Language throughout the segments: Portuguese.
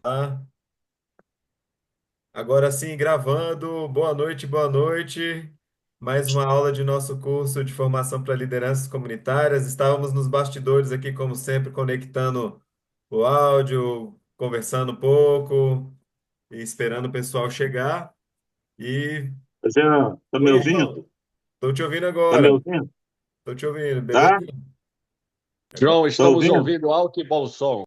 Ah, agora sim, gravando. Boa noite, boa noite. Mais uma aula de nosso curso de formação para lideranças comunitárias. Estávamos nos bastidores aqui, como sempre, conectando o áudio, conversando um pouco e esperando o pessoal chegar. E, Você tá me oi, João, ouvindo? estou te ouvindo Tá me agora. ouvindo? Estou te ouvindo, beleza? Tá? Agora, João, Tá estamos ouvindo? ouvindo alto e bom som.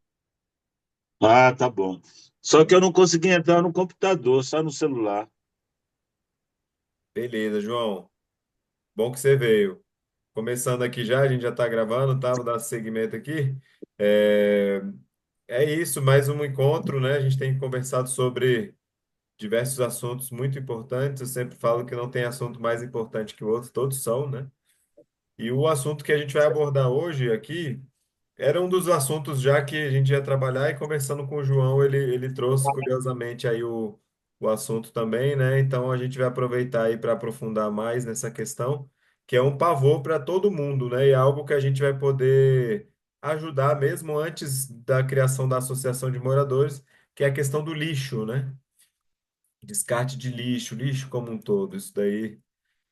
Ah, tá bom. Só que eu não consegui entrar no computador, só no celular. beleza, João. Bom que você veio. Começando aqui já, a gente já está gravando, tá? Vou dar seguimento aqui. É, é isso, mais um encontro, né? A gente tem conversado sobre diversos assuntos muito importantes. Eu sempre falo que não tem assunto mais importante que o outro, todos são, né? E o assunto que a gente vai abordar hoje aqui era um dos assuntos já que a gente ia trabalhar e conversando com o João, ele trouxe curiosamente aí o assunto também, né? Então a gente vai aproveitar aí para aprofundar mais nessa questão, que é um pavor para todo mundo, né? E é algo que a gente vai poder ajudar mesmo antes da criação da associação de moradores, que é a questão do lixo, né? Descarte de lixo, lixo como um todo. Isso daí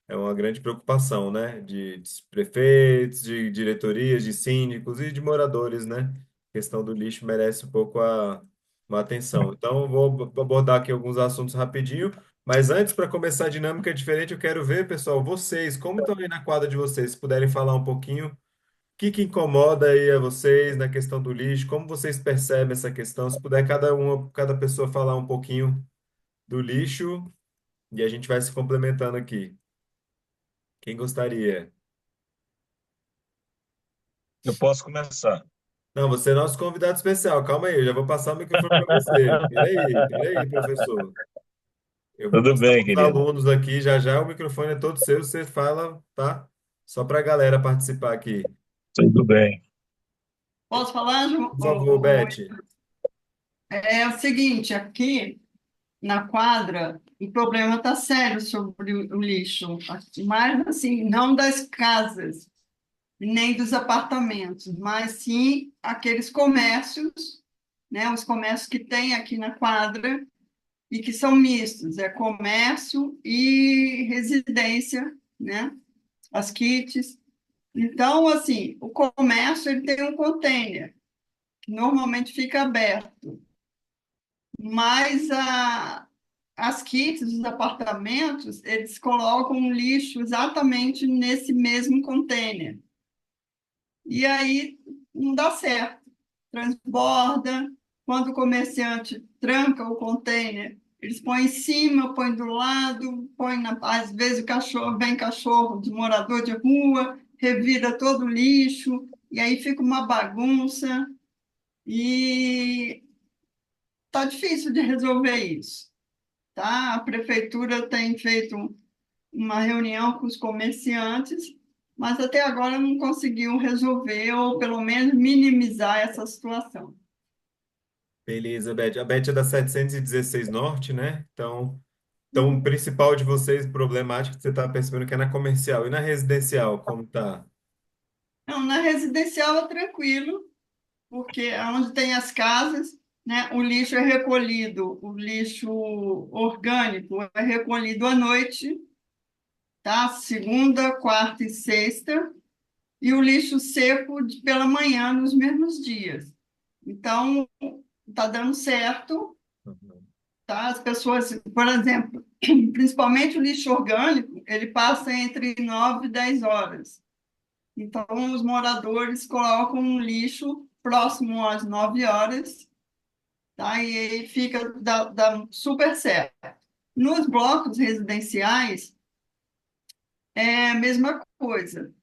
é uma grande preocupação, né? De prefeitos, de diretorias, de síndicos e de moradores, né? A questão do lixo merece um pouco uma atenção. Então, eu vou abordar aqui alguns assuntos rapidinho, mas antes, para começar a dinâmica diferente, eu quero ver, pessoal, vocês, como estão aí na quadra de vocês? Se puderem falar um pouquinho, o que incomoda aí a vocês na questão do lixo? Como vocês percebem essa questão? Se puder cada pessoa falar um pouquinho do lixo e a gente vai se complementando aqui. Quem gostaria? Eu posso começar. Não, você é nosso convidado especial. Calma aí, eu já vou passar o microfone para você. Peraí, professor. Eu vou Tudo passar bem, para os querido. alunos aqui, já já o microfone é todo seu, você fala, tá? Só para a galera participar aqui. Tudo bem. Posso falar, Ju? Por favor, Beth. É o seguinte, aqui na quadra, o problema está sério sobre o lixo, mas assim, não das casas, nem dos apartamentos, mas sim aqueles comércios, né? Os comércios que tem aqui na quadra e que são mistos, é comércio e residência, né? As kits. Então, assim, o comércio ele tem um container que normalmente fica aberto. Mas as kits dos apartamentos, eles colocam o lixo exatamente nesse mesmo container. E aí não dá certo. Transborda, quando o comerciante tranca o container, eles põem em cima, põem do lado, às vezes o cachorro, vem cachorro de morador de rua, revira todo o lixo, e aí fica uma bagunça, e tá difícil de resolver isso. Tá? A prefeitura tem feito uma reunião com os comerciantes, mas até agora não conseguiu resolver ou pelo menos minimizar essa situação. Beleza, Beth. A Beth é da 716 Norte, né? Então o principal de vocês, problemática que você está percebendo que é na comercial e na residencial, como tá? Não, na residencial é tranquilo, porque é onde tem as casas, né, o lixo é recolhido, o lixo orgânico é recolhido à noite, tá? Segunda, quarta e sexta, e o lixo seco pela manhã nos mesmos dias. Então, está dando certo, Uhum. tá? As pessoas, por exemplo, principalmente o lixo orgânico, ele passa entre 9 e 10 horas. Então, os moradores colocam um lixo próximo às 9 horas, tá? E aí fica, dá super certo. Nos blocos residenciais, é a mesma coisa.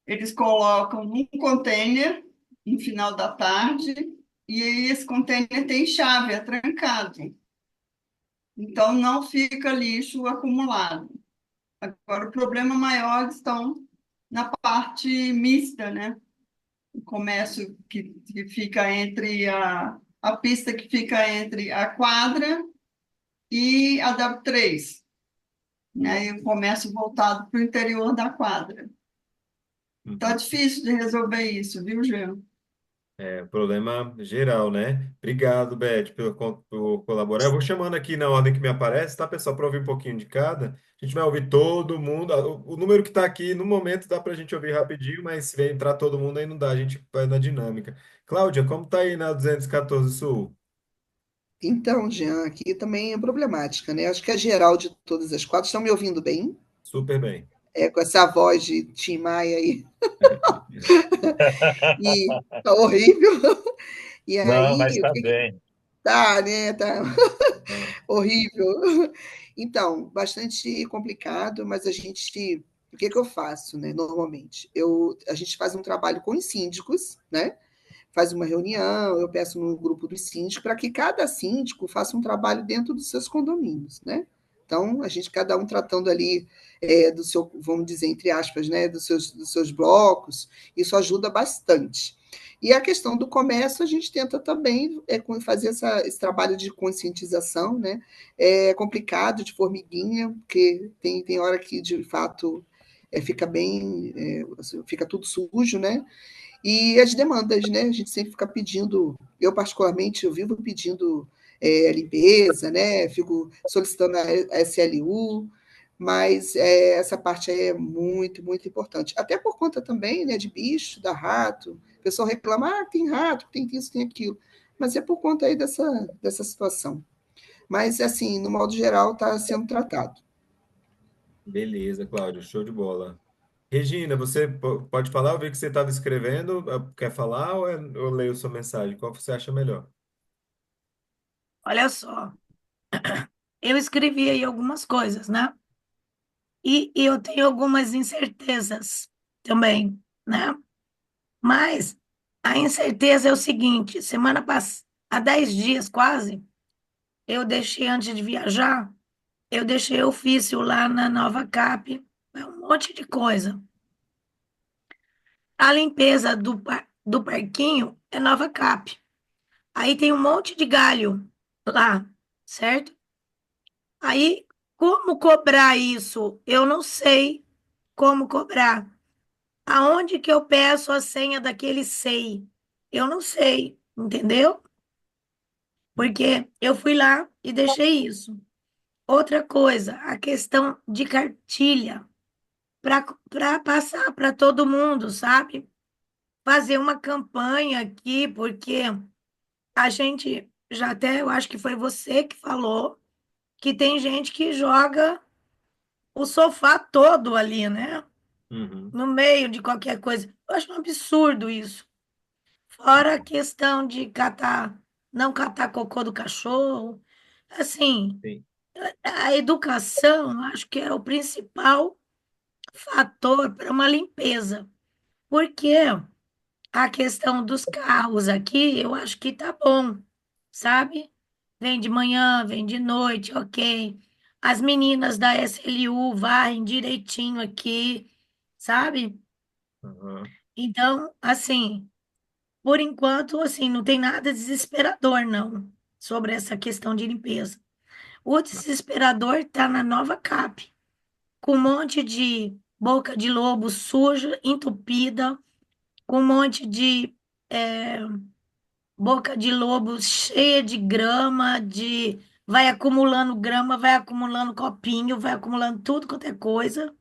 Eles colocam num container no final da tarde, e aí esse container tem chave, é trancado. Então, não fica lixo acumulado. Agora, o problema maior estão na parte mista, né? O comércio que fica entre a pista que fica entre a quadra e a W3, né? E o comércio voltado para o interior da quadra. Tá Uhum. difícil de resolver isso, viu, Jean? É problema geral, né? Obrigado, Beth, por colaborar. Eu vou chamando aqui na ordem que me aparece, tá, pessoal? Para ouvir um pouquinho de cada. A gente vai ouvir todo mundo. O número que está aqui, no momento, dá para a gente ouvir rapidinho, mas se vier entrar todo mundo aí não dá, a gente vai na dinâmica. Cláudia, como tá aí na 214 Sul? Então, Jean, aqui também é problemática, né? Acho que é geral de todas as quatro. Estão me ouvindo bem? Super bem. É, com essa voz de Tim Maia aí. E tá horrível. E Não, aí, mas o está que que bem. tá, né? Tá Ah, horrível. Então, bastante complicado, mas o que que eu faço, né? Normalmente, a gente faz um trabalho com os síndicos, né? Faz uma reunião, eu peço no grupo dos síndicos para que cada síndico faça um trabalho dentro dos seus condomínios, né? Então, a gente, cada um tratando ali do seu, vamos dizer, entre aspas, né, dos seus blocos, isso ajuda bastante. E a questão do comércio, a gente tenta também fazer esse trabalho de conscientização, né? É complicado, de formiguinha, porque tem hora que, de fato, fica bem, assim, fica tudo sujo, né? E as demandas, né? A gente sempre fica pedindo, eu particularmente, eu vivo pedindo limpeza, né? Fico solicitando a SLU, mas essa parte aí é muito, muito importante. Até por conta também, né, de bicho, da rato. O pessoal reclama, tem rato, tem isso, tem aquilo. Mas é por conta aí dessa situação. Mas, assim, no modo geral, está sendo tratado. beleza, Cláudia, show de bola. Regina, você pode falar? Eu vi que você estava escrevendo. Quer falar ou eu leio sua mensagem? Qual você acha melhor? Olha só, eu escrevi aí algumas coisas, né? E eu tenho algumas incertezas também, né? Mas a incerteza é o seguinte: semana passada, há 10 dias quase, eu deixei antes de viajar, eu deixei ofício lá na Nova Cap, um monte de coisa. A limpeza do parquinho é Nova Cap. Aí tem um monte de galho lá, certo? Aí, como cobrar isso? Eu não sei como cobrar. Aonde que eu peço a senha daquele SEI? Eu não sei, entendeu? Porque eu fui lá e deixei isso. Outra coisa, a questão de cartilha para passar para todo mundo, sabe? Fazer uma campanha aqui, porque a gente já até, eu acho que foi você que falou que tem gente que joga o sofá todo ali, né? Uhum. No meio de qualquer coisa. Eu acho um absurdo isso. Fora a questão de não catar cocô do cachorro. Assim, Sim. a educação, eu acho que é o principal fator para uma limpeza. Porque a questão dos carros aqui, eu acho que tá bom, sabe? Vem de manhã, vem de noite, ok. As meninas da SLU varrem direitinho aqui, sabe? Aham. Então, assim, por enquanto, assim, não tem nada desesperador, não, sobre essa questão de limpeza. O desesperador está na Nova Cap, com um monte de boca de lobo suja, entupida, com um monte de boca de lobo cheia de grama, vai acumulando grama, vai acumulando copinho, vai acumulando tudo quanto é coisa.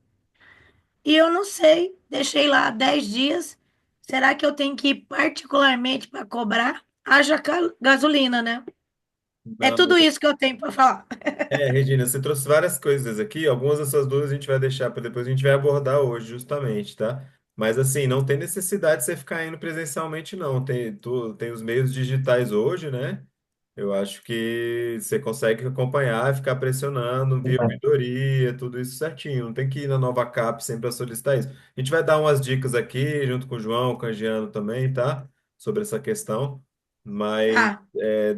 E eu não sei, deixei lá 10 dias. Será que eu tenho que ir particularmente para cobrar? Haja gasolina, né? É Não, tudo isso que eu tenho para falar. Regina, você trouxe várias coisas aqui, algumas dessas dúvidas a gente vai deixar para depois, a gente vai abordar hoje, justamente, tá? Mas assim, não tem necessidade de você ficar indo presencialmente, não. Tem os meios digitais hoje, né? Eu acho que você consegue acompanhar, ficar pressionando, via ouvidoria, tudo isso certinho. Não tem que ir na Nova Cap sempre para solicitar isso. A gente vai dar umas dicas aqui, junto com o João, com a Giano também, tá? Sobre essa questão. Mas Tá.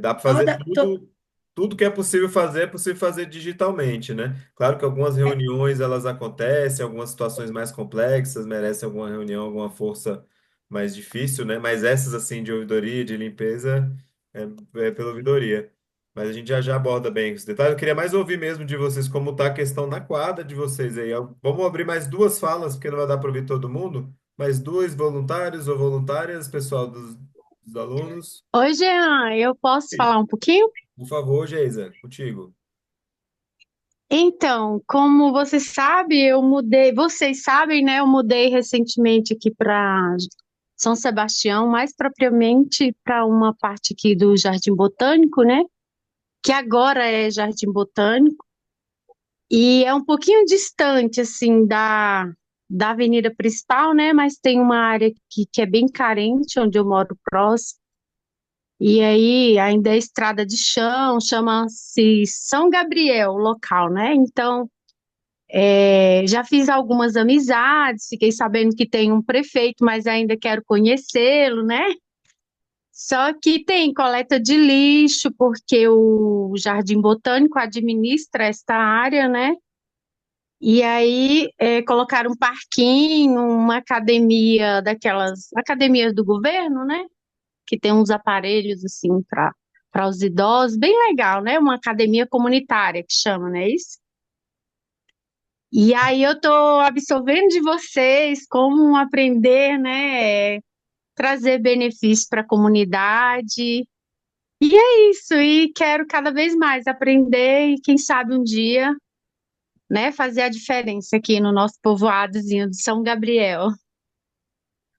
dá para fazer Toda, to- tudo que é possível fazer digitalmente, né? Claro que algumas reuniões elas acontecem, algumas situações mais complexas merecem alguma reunião, alguma força mais difícil, né? Mas essas assim de ouvidoria, de limpeza é, é pela ouvidoria. Mas a gente já aborda bem esse detalhe. Eu queria mais ouvir mesmo de vocês como está a questão na quadra de vocês aí. Vamos abrir mais duas falas, porque não vai dar para ouvir todo mundo. Mais dois voluntários ou voluntárias, pessoal dos alunos. Oi, Jean, eu posso Ei, falar um pouquinho? por favor, Geisa, contigo. Então, como você sabe, eu mudei, vocês sabem, né? Eu mudei recentemente aqui para São Sebastião, mais propriamente para uma parte aqui do Jardim Botânico, né? Que agora é Jardim Botânico, e é um pouquinho distante, assim, da avenida principal, né? Mas tem uma área que é bem carente, onde eu moro próximo. E aí ainda é estrada de chão, chama-se São Gabriel, o local, né? Então, já fiz algumas amizades, fiquei sabendo que tem um prefeito, mas ainda quero conhecê-lo, né? Só que tem coleta de lixo, porque o Jardim Botânico administra esta área, né? E aí colocaram um parquinho, uma academia daquelas academias do governo, né? Que tem uns aparelhos assim para os idosos, bem legal, né? Uma academia comunitária que chama, não é isso? E aí eu estou absorvendo de vocês como aprender, né? Trazer benefícios para a comunidade. E é isso, e quero cada vez mais aprender e quem sabe um dia, né, fazer a diferença aqui no nosso povoadozinho de São Gabriel.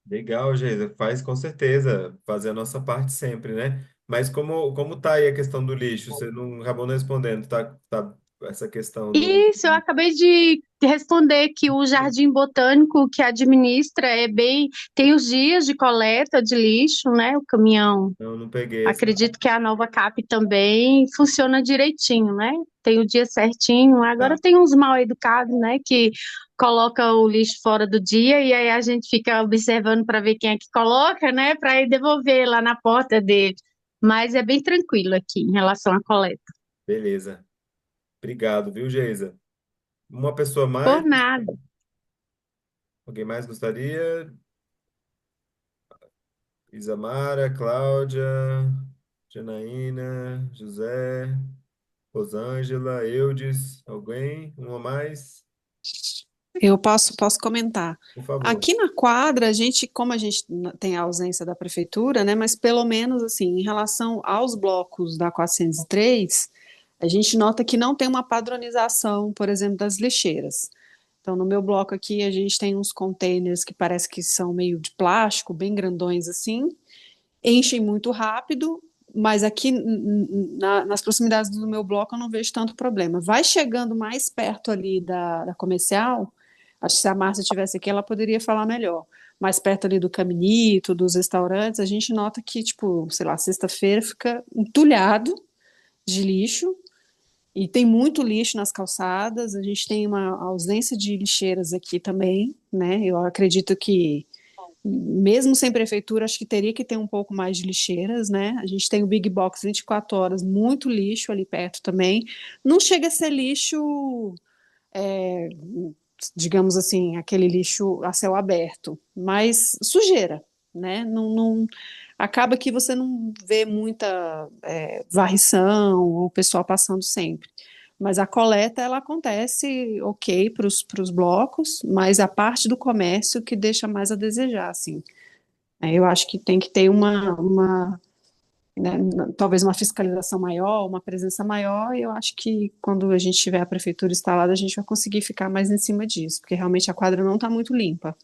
Legal, Geisa, faz com certeza, fazer a nossa parte sempre, né? Mas como tá aí a questão do lixo? Você não acabou não respondendo, tá essa questão do... Isso, eu acabei de responder que o Jardim Botânico que administra tem os dias de coleta de lixo, né? O caminhão, Não peguei essa. acredito que a Nova Cap também funciona direitinho, né? Tem o dia certinho. Agora Tá, tem uns mal educados, né? Que coloca o lixo fora do dia e aí a gente fica observando para ver quem é que coloca, né? Para ir devolver lá na porta dele. Mas é bem tranquilo aqui em relação à coleta. beleza. Obrigado, viu, Geisa? Uma pessoa Por mais? nada. Alguém mais gostaria? Isamara, Cláudia, Janaína, José, Rosângela, Eudes, alguém? Uma mais? Eu posso comentar. Por favor. Aqui na quadra, como a gente tem a ausência da prefeitura, né, mas pelo menos assim, em relação aos blocos da 403, a gente nota que não tem uma padronização, por exemplo, das lixeiras. Então, no meu bloco aqui, a gente tem uns containers que parece que são meio de plástico, bem grandões assim, enchem muito rápido, mas aqui nas proximidades do meu bloco eu não vejo tanto problema. Vai chegando mais perto ali da comercial, acho que se a Márcia estivesse aqui, ela poderia falar melhor. Mais perto ali do Caminito, dos restaurantes, a gente nota que, tipo, sei lá, sexta-feira fica entulhado de lixo, e tem muito lixo nas calçadas, a gente tem uma ausência de lixeiras aqui também, né? Eu acredito que mesmo sem prefeitura, acho que teria que ter um pouco mais de lixeiras, né? A gente tem o Big Box 24 horas, muito lixo ali perto também. Não chega a ser lixo, é, digamos assim, aquele lixo a céu aberto, mas sujeira, né? Acaba que você não vê muita varrição ou o pessoal passando sempre. Mas a coleta, ela acontece ok para os blocos, mas a parte do comércio que deixa mais a desejar, assim. Eu acho que tem que ter né, talvez uma fiscalização maior, uma presença maior, e eu acho que quando a gente tiver a prefeitura instalada, a gente vai conseguir ficar mais em cima disso, porque realmente a quadra não está muito limpa.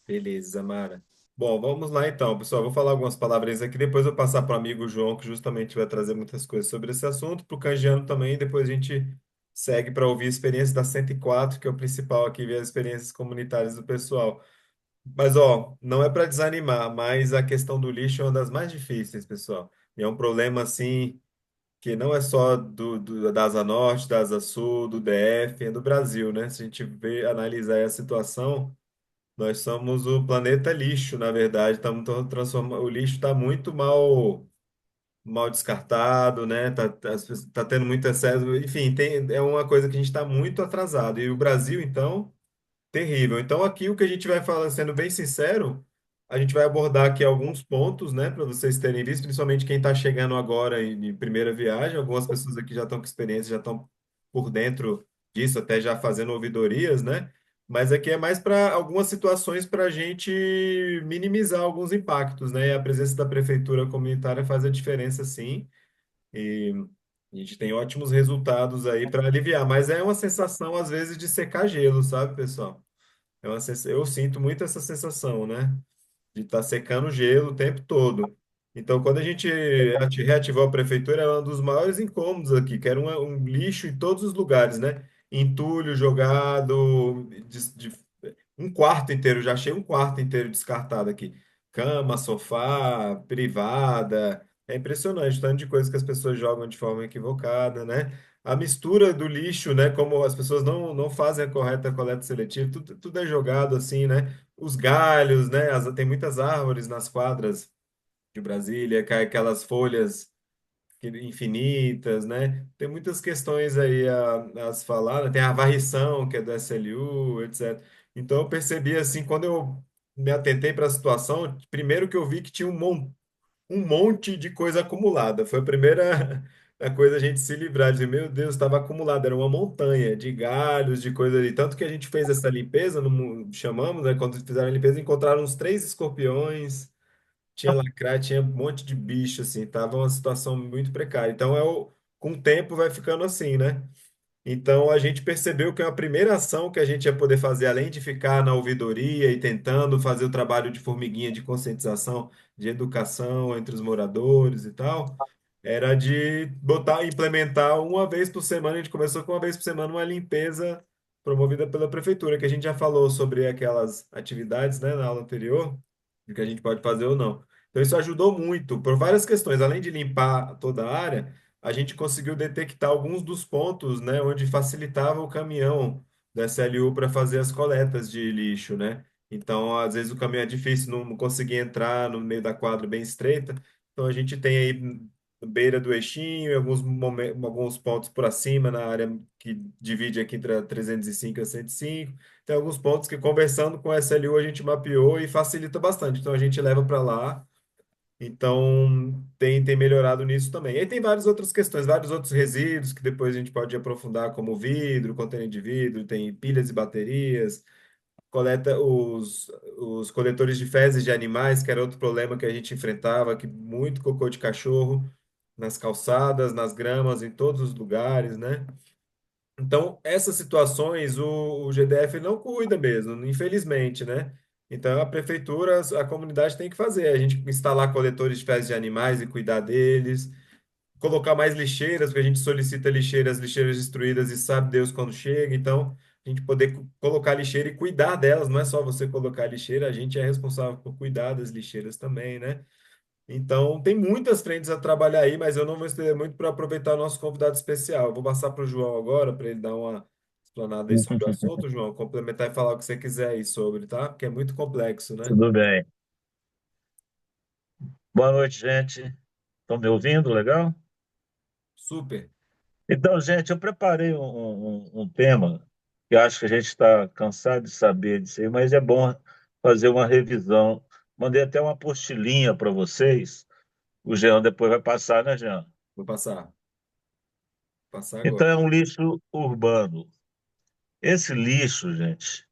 Beleza, Mara. Bom, vamos lá então, pessoal. Vou falar algumas palavrinhas aqui, depois eu vou passar para o amigo João, que justamente vai trazer muitas coisas sobre esse assunto, para o Canjiano também, depois a gente segue para ouvir a experiência da 104, que é o principal aqui, ver as experiências comunitárias do pessoal. Mas, ó, não é para desanimar, mas a questão do lixo é uma das mais difíceis, pessoal. E é um problema, assim, que não é só da Asa Norte, da Asa Sul, do DF, é do Brasil, né? Se a gente analisar a situação. Nós somos o planeta lixo, na verdade. Estamos transformando. O lixo está muito mal descartado, né? Tá tendo muito excesso. Enfim, é uma coisa que a gente está muito atrasado. E o Brasil, então, terrível. Então, aqui o que a gente vai falar, sendo bem sincero, a gente vai abordar aqui alguns pontos, né? Para vocês terem visto, principalmente quem está chegando agora em primeira viagem. Algumas pessoas aqui já estão com experiência, já estão por dentro disso, até já fazendo ouvidorias, né? Mas aqui é mais para algumas situações para a gente minimizar alguns impactos, né? E a presença da prefeitura comunitária faz a diferença, sim. E a gente tem ótimos resultados aí para aliviar, mas é uma sensação, às vezes, de secar gelo, sabe, pessoal? Eu sinto muito essa sensação, né? De estar secando gelo o tempo todo. Então, quando a gente reativou a prefeitura, era um dos maiores incômodos aqui, que era um lixo em todos os lugares, né? Entulho jogado, um quarto inteiro, já achei um quarto inteiro descartado aqui. Cama, sofá, privada. É impressionante o tanto de coisas que as pessoas jogam de forma equivocada, né? A mistura do lixo, né? Como as pessoas não fazem a correta coleta seletiva, tudo é jogado assim, né? Os galhos, né? Tem muitas árvores nas quadras de Brasília, cai aquelas folhas infinitas, né? Tem muitas questões aí a se falar, né? Tem a varrição, que é do SLU, etc. Então eu percebi assim, quando eu me atentei para a situação, primeiro que eu vi que tinha um monte de coisa acumulada. Foi a primeira a coisa a gente se livrar, de meu Deus, estava acumulado, era uma montanha de galhos, de coisa ali. Tanto que a gente fez essa limpeza, chamamos, né? Quando fizeram a limpeza, encontraram uns 3 escorpiões, tinha lacraia, tinha um monte de bicho, assim, tava uma situação muito precária. Então, com o tempo vai ficando assim, né? Então, a gente percebeu que a primeira ação que a gente ia poder fazer, além de ficar na ouvidoria e tentando fazer o trabalho de formiguinha de conscientização, de educação entre os moradores e tal, era de implementar uma vez por semana. A gente começou com uma vez por semana uma limpeza promovida pela prefeitura, que a gente já falou sobre aquelas atividades, né, na aula anterior, de que a gente pode fazer ou não. Então, isso ajudou muito por várias questões. Além de limpar toda a área, a gente conseguiu detectar alguns dos pontos, né, onde facilitava o caminhão da SLU para fazer as coletas de lixo, né? Então, às vezes o caminhão é difícil, não conseguia entrar no meio da quadra bem estreita. Então, a gente tem aí na beira do eixinho, em alguns pontos por acima, na área que divide aqui entre a 305 e a 105. Tem alguns pontos que, conversando com a SLU, a gente mapeou e facilita bastante. Então, a gente leva para lá. Então, tem melhorado nisso também. E aí tem várias outras questões, vários outros resíduos que depois a gente pode aprofundar, como vidro, contêiner de vidro, tem pilhas e baterias, coleta os coletores de fezes de animais, que era outro problema que a gente enfrentava, que muito cocô de cachorro nas calçadas, nas gramas, em todos os lugares, né? Então, essas situações o GDF não cuida mesmo, infelizmente, né? Então, a prefeitura, a comunidade tem que fazer. A gente instalar coletores de fezes de animais e cuidar deles, colocar mais lixeiras, porque a gente solicita lixeiras destruídas e sabe Deus quando chega. Então, a gente poder colocar lixeira e cuidar delas, não é só você colocar lixeira, a gente é responsável por cuidar das lixeiras também, né? Então, tem muitas frentes a trabalhar aí, mas eu não vou estender muito para aproveitar o nosso convidado especial. Eu vou passar para o João agora, para ele dar uma explanada aí sobre o assunto, João, complementar e falar o que você quiser aí sobre, tá? Porque é muito complexo, né? Tudo bem. Boa noite, gente. Estão me ouvindo? Legal? Super. Então, gente, eu preparei um tema que eu acho que a gente está cansado de saber disso aí, mas é bom fazer uma revisão. Mandei até uma apostilinha para vocês. O Jean depois vai passar, né, Jean? Vou passar Então, agora. é um lixo urbano. Esse lixo, gente,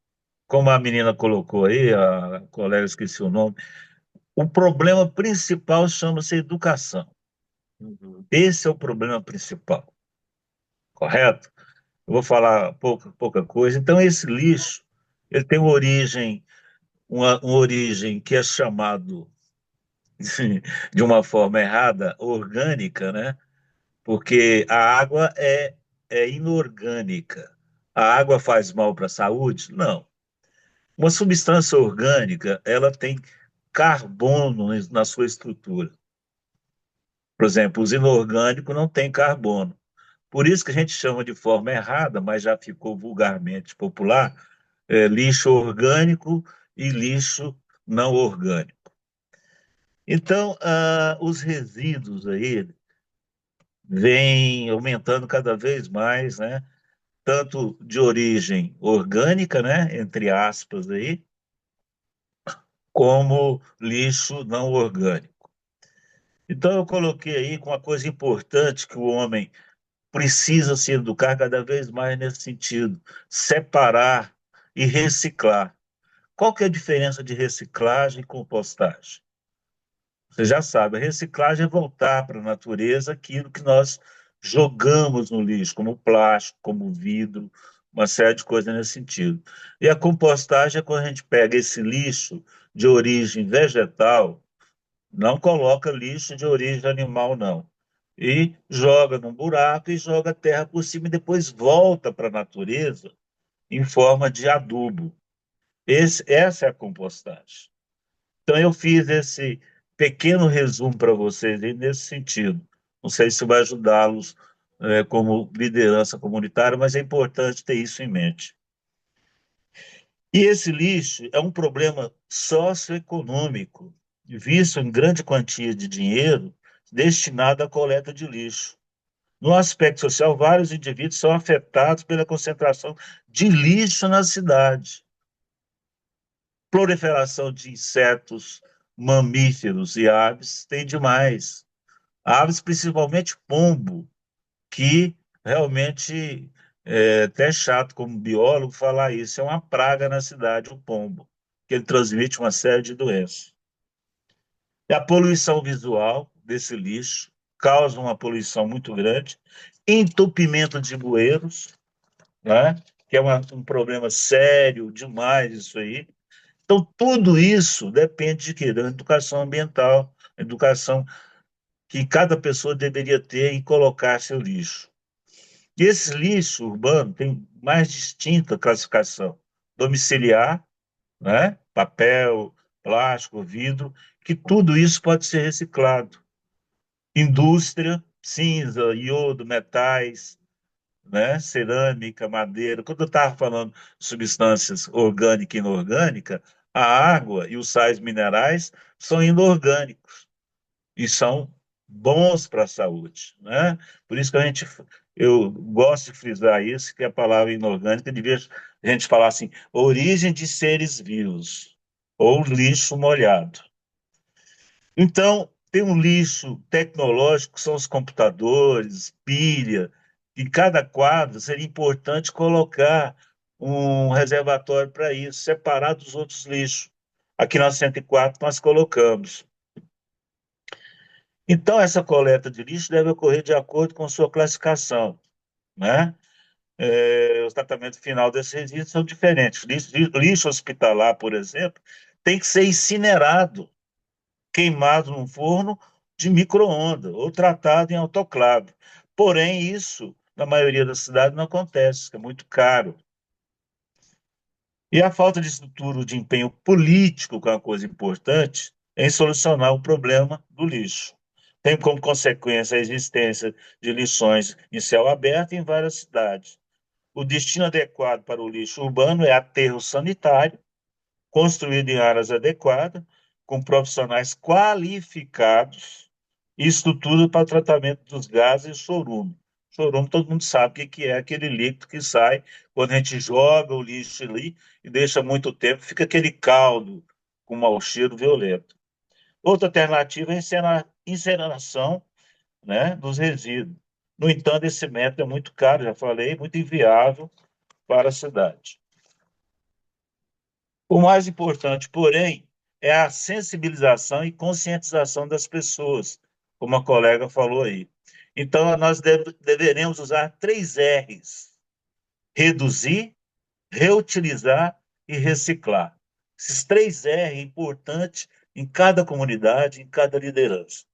como a menina colocou aí, a colega esqueci o nome, o problema principal chama-se educação. Uhum. Esse é o problema principal, correto? Eu vou falar pouca coisa. Então, esse lixo, ele tem uma origem que é chamado de uma forma errada, orgânica, né? Porque a água é inorgânica. A água faz mal para a saúde? Não. Uma substância orgânica, ela tem carbono na sua estrutura. Por exemplo, os inorgânicos não têm carbono. Por isso que a gente chama de forma errada, mas já ficou vulgarmente popular, lixo orgânico e lixo não orgânico. Então, os resíduos aí vêm aumentando cada vez mais, né? Tanto de origem orgânica, né? Entre aspas aí, como lixo não orgânico. Então, eu coloquei aí com uma coisa importante que o homem precisa se educar cada vez mais nesse sentido, separar e reciclar. Qual que é a diferença de reciclagem e compostagem? Você já sabe, a reciclagem é voltar para a natureza aquilo que nós jogamos no lixo, como plástico, como vidro, uma série de coisas nesse sentido. E a compostagem é quando a gente pega esse lixo de origem vegetal, não coloca lixo de origem animal, não, e joga num buraco e joga terra por cima e depois volta para a natureza em forma de adubo. Essa é a compostagem. Então, eu fiz esse pequeno resumo para vocês aí nesse sentido. Não sei se vai ajudá-los, como liderança comunitária, mas é importante ter isso em mente. E esse lixo é um problema socioeconômico, visto em grande quantia de dinheiro destinado à coleta de lixo. No aspecto social, vários indivíduos são afetados pela concentração de lixo na cidade. Proliferação de insetos, mamíferos e aves tem demais. Aves, principalmente pombo, que realmente até chato como biólogo falar isso, é uma praga na cidade, o pombo, que ele transmite uma série de doenças. E a poluição visual desse lixo causa uma poluição muito grande, entupimento de bueiros, né? Que é um problema sério demais isso aí. Então, tudo isso depende de quê? Da educação ambiental, educação que cada pessoa deveria ter em colocar seu lixo. E esse lixo urbano tem mais distinta classificação: domiciliar, né? Papel, plástico, vidro, que tudo isso pode ser reciclado. Indústria, cinza, iodo, metais, né? Cerâmica, madeira. Quando eu estava falando de substâncias orgânica e inorgânica, a água e os sais minerais são inorgânicos e são bons para a saúde, né? Por isso que eu gosto de frisar isso, que a palavra inorgânica devia a gente falar assim, origem de seres vivos, ou lixo molhado. Então, tem um lixo tecnológico, que são os computadores, pilha, e cada quadro seria importante colocar um reservatório para isso, separado dos outros lixos. Aqui na 104 nós colocamos. Então, essa coleta de lixo deve ocorrer de acordo com sua classificação, né? O tratamento final desses resíduos são diferentes. Lixo hospitalar, por exemplo, tem que ser incinerado, queimado num forno de micro-ondas ou tratado em autoclave. Porém, isso, na maioria das cidades, não acontece, é muito caro. E a falta de estrutura, de empenho político, que é uma coisa importante, em solucionar o problema do lixo. Tem como consequência a existência de lixões em céu aberto em várias cidades. O destino adequado para o lixo urbano é aterro sanitário, construído em áreas adequadas, com profissionais qualificados e estrutura para o tratamento dos gases e chorume. Chorume, todo mundo sabe o que é aquele líquido que sai quando a gente joga o lixo ali e deixa muito tempo, fica aquele caldo com mau cheiro violento. Outra alternativa é a incineração, né, dos resíduos. No entanto, esse método é muito caro, já falei, muito inviável para a cidade. O mais importante, porém, é a sensibilização e conscientização das pessoas, como a colega falou aí. Então, nós deveremos usar 3 R's: reduzir, reutilizar e reciclar. Esses 3 R é importante em cada comunidade, em cada liderança.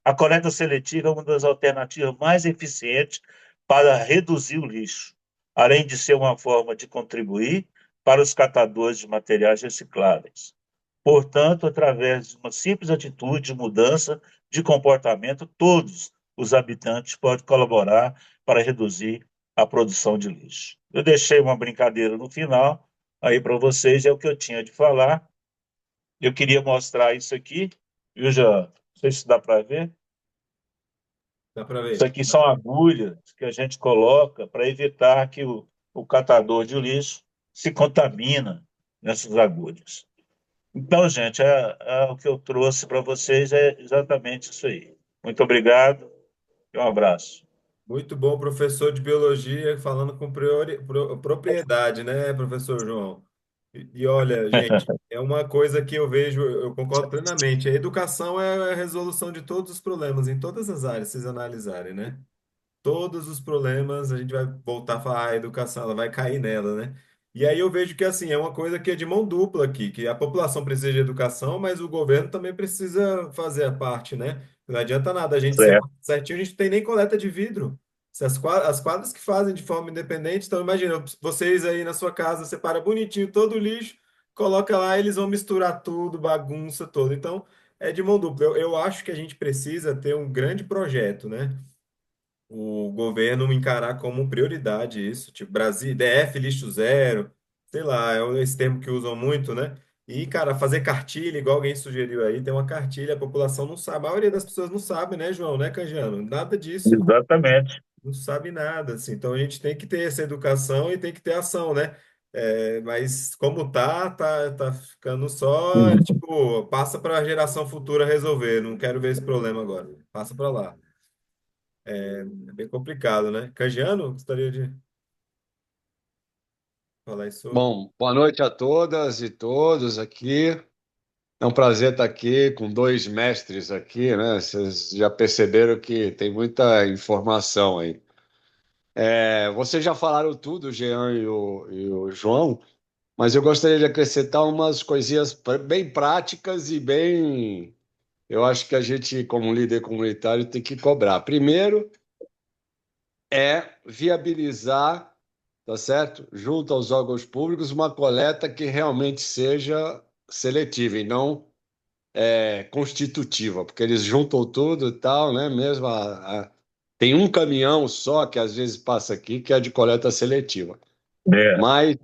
A coleta seletiva é uma das alternativas mais eficientes para reduzir o lixo, além de ser uma forma de contribuir para os catadores de materiais recicláveis. Portanto, através de uma simples atitude de mudança de comportamento, todos os habitantes podem colaborar para reduzir a produção de lixo. Eu deixei uma brincadeira no final aí para vocês, é o que eu tinha de falar. Eu queria mostrar isso aqui, viu, já? Não sei se dá para ver. Dá para Isso ver. aqui são agulhas que a gente coloca para evitar que o catador de lixo se contamina nessas agulhas. Então, gente, o que eu trouxe para vocês é exatamente isso aí. Muito obrigado e um abraço. Muito bom, professor de biologia, falando com propriedade, né, professor João? E olha, gente, é uma coisa que eu vejo, eu concordo plenamente. A educação é a resolução de todos os problemas, em todas as áreas, se vocês analisarem, né? Todos os problemas, a gente vai voltar a falar, a educação, ela vai cair nela, né? E aí eu vejo que, assim, é uma coisa que é de mão dupla aqui, que a população precisa de educação, mas o governo também precisa fazer a parte, né? Não adianta nada a gente Certo. separar certinho, a gente não tem nem coleta de vidro. Se as quadras que fazem de forma independente, então imagina, vocês aí na sua casa, separa bonitinho todo o lixo, coloca lá, eles vão misturar tudo, bagunça toda. Então, é de mão dupla. Eu acho que a gente precisa ter um grande projeto, né? O governo encarar como prioridade isso, tipo Brasil, DF lixo zero, sei lá, esse termo que usam muito, né? E, cara, fazer cartilha, igual alguém sugeriu aí, tem uma cartilha, a população não sabe, a maioria das pessoas não sabe, né, João, né, Canjiano? Nada disso, Exatamente. não sabe nada, assim. Então a gente tem que ter essa educação e tem que ter ação, né? É, mas como tá ficando só, tipo, passa para a geração futura resolver, não quero ver esse problema agora, passa para lá. É bem complicado, né? Canjiano, gostaria de falar isso sobre? Bom, boa noite a todas e todos aqui. É um prazer estar aqui com dois mestres aqui, né? Vocês já perceberam que tem muita informação aí. Vocês já falaram tudo, o Jean e o João, mas eu gostaria de acrescentar umas coisinhas bem práticas e bem. Eu acho que a gente, como líder comunitário, tem que cobrar. Primeiro é viabilizar, tá certo? Junto aos órgãos públicos, uma coleta que realmente seja seletiva e não constitutiva, porque eles juntam tudo e tal, né? Mesmo tem um caminhão só que às vezes passa aqui que é de coleta seletiva, É, mas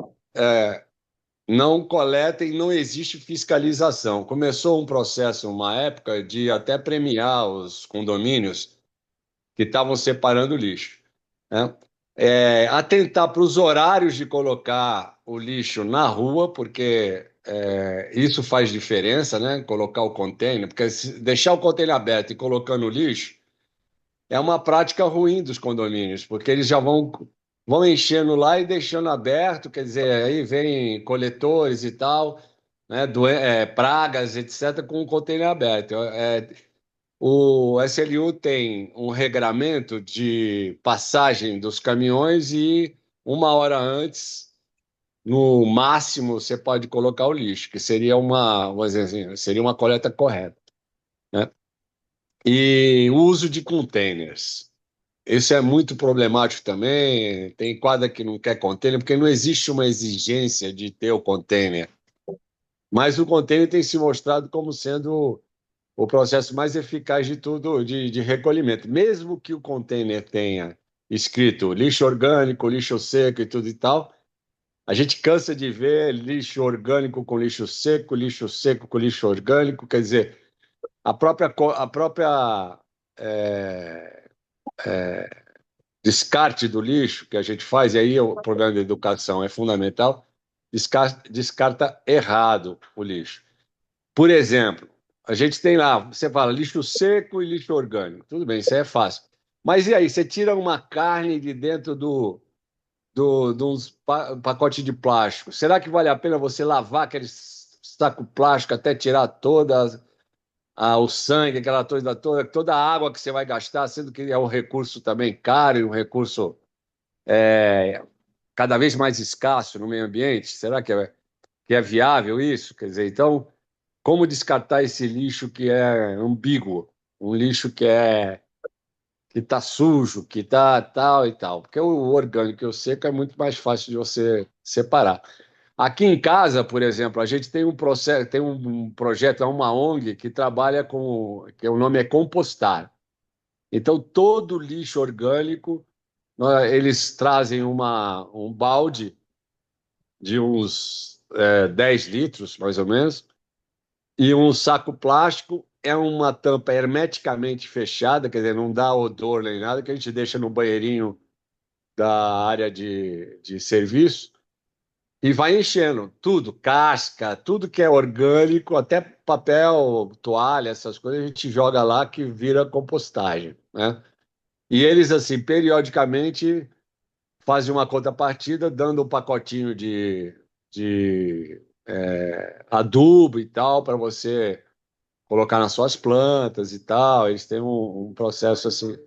não coleta e não existe fiscalização. Começou um processo, uma época, de até premiar os condomínios que estavam separando o lixo, né? Atentar para os horários de colocar o lixo na rua, porque isso faz diferença, né? Colocar o container, porque se deixar o container aberto e colocando o lixo é uma prática ruim dos condomínios, porque eles já vão enchendo lá e deixando aberto, quer dizer, aí vem coletores e tal, né? Pragas, etc., com o container aberto. O SLU tem um regramento de passagem dos caminhões e uma hora antes, no máximo, você pode colocar o lixo, que seria vamos dizer assim, seria uma coleta correta, né? E o uso de containers. Isso é muito problemático também. Tem quadra que não quer container, porque não existe uma exigência de ter o container. Mas o container tem se mostrado como sendo o processo mais eficaz de tudo, de recolhimento. Mesmo que o container tenha escrito lixo orgânico, lixo seco e tudo e tal, a gente cansa de ver lixo orgânico com lixo seco com lixo orgânico. Quer dizer, a própria é, descarte do lixo que a gente faz, e aí o programa de educação é fundamental, descarta errado o lixo. Por exemplo, a gente tem lá, você fala lixo seco e lixo orgânico. Tudo bem, isso aí é fácil. Mas e aí, você tira uma carne de dentro de uns pacote de plástico. Será que vale a pena você lavar aquele saco plástico até tirar o sangue, aquela coisa toda a água que você vai gastar, sendo que é um recurso também caro e um recurso cada vez mais escasso no meio ambiente? Será que é viável isso? Quer dizer, então como descartar esse lixo que é ambíguo, um lixo que está sujo, que está tal e tal? Porque o orgânico e o seco é muito mais fácil de você separar. Aqui em casa, por exemplo, a gente tem um processo, tem um projeto, é uma ONG que trabalha que o nome é Compostar. Então, todo lixo orgânico, eles trazem um balde de uns 10 litros, mais ou menos, e um saco plástico é uma tampa hermeticamente fechada, quer dizer, não dá odor nem nada, que a gente deixa no banheirinho da área de serviço e vai enchendo tudo, casca, tudo que é orgânico, até papel, toalha, essas coisas, a gente joga lá que vira compostagem, né? E eles, assim, periodicamente fazem uma contrapartida, dando um pacotinho de adubo e tal, para você colocar nas suas plantas e tal. Eles têm um processo assim.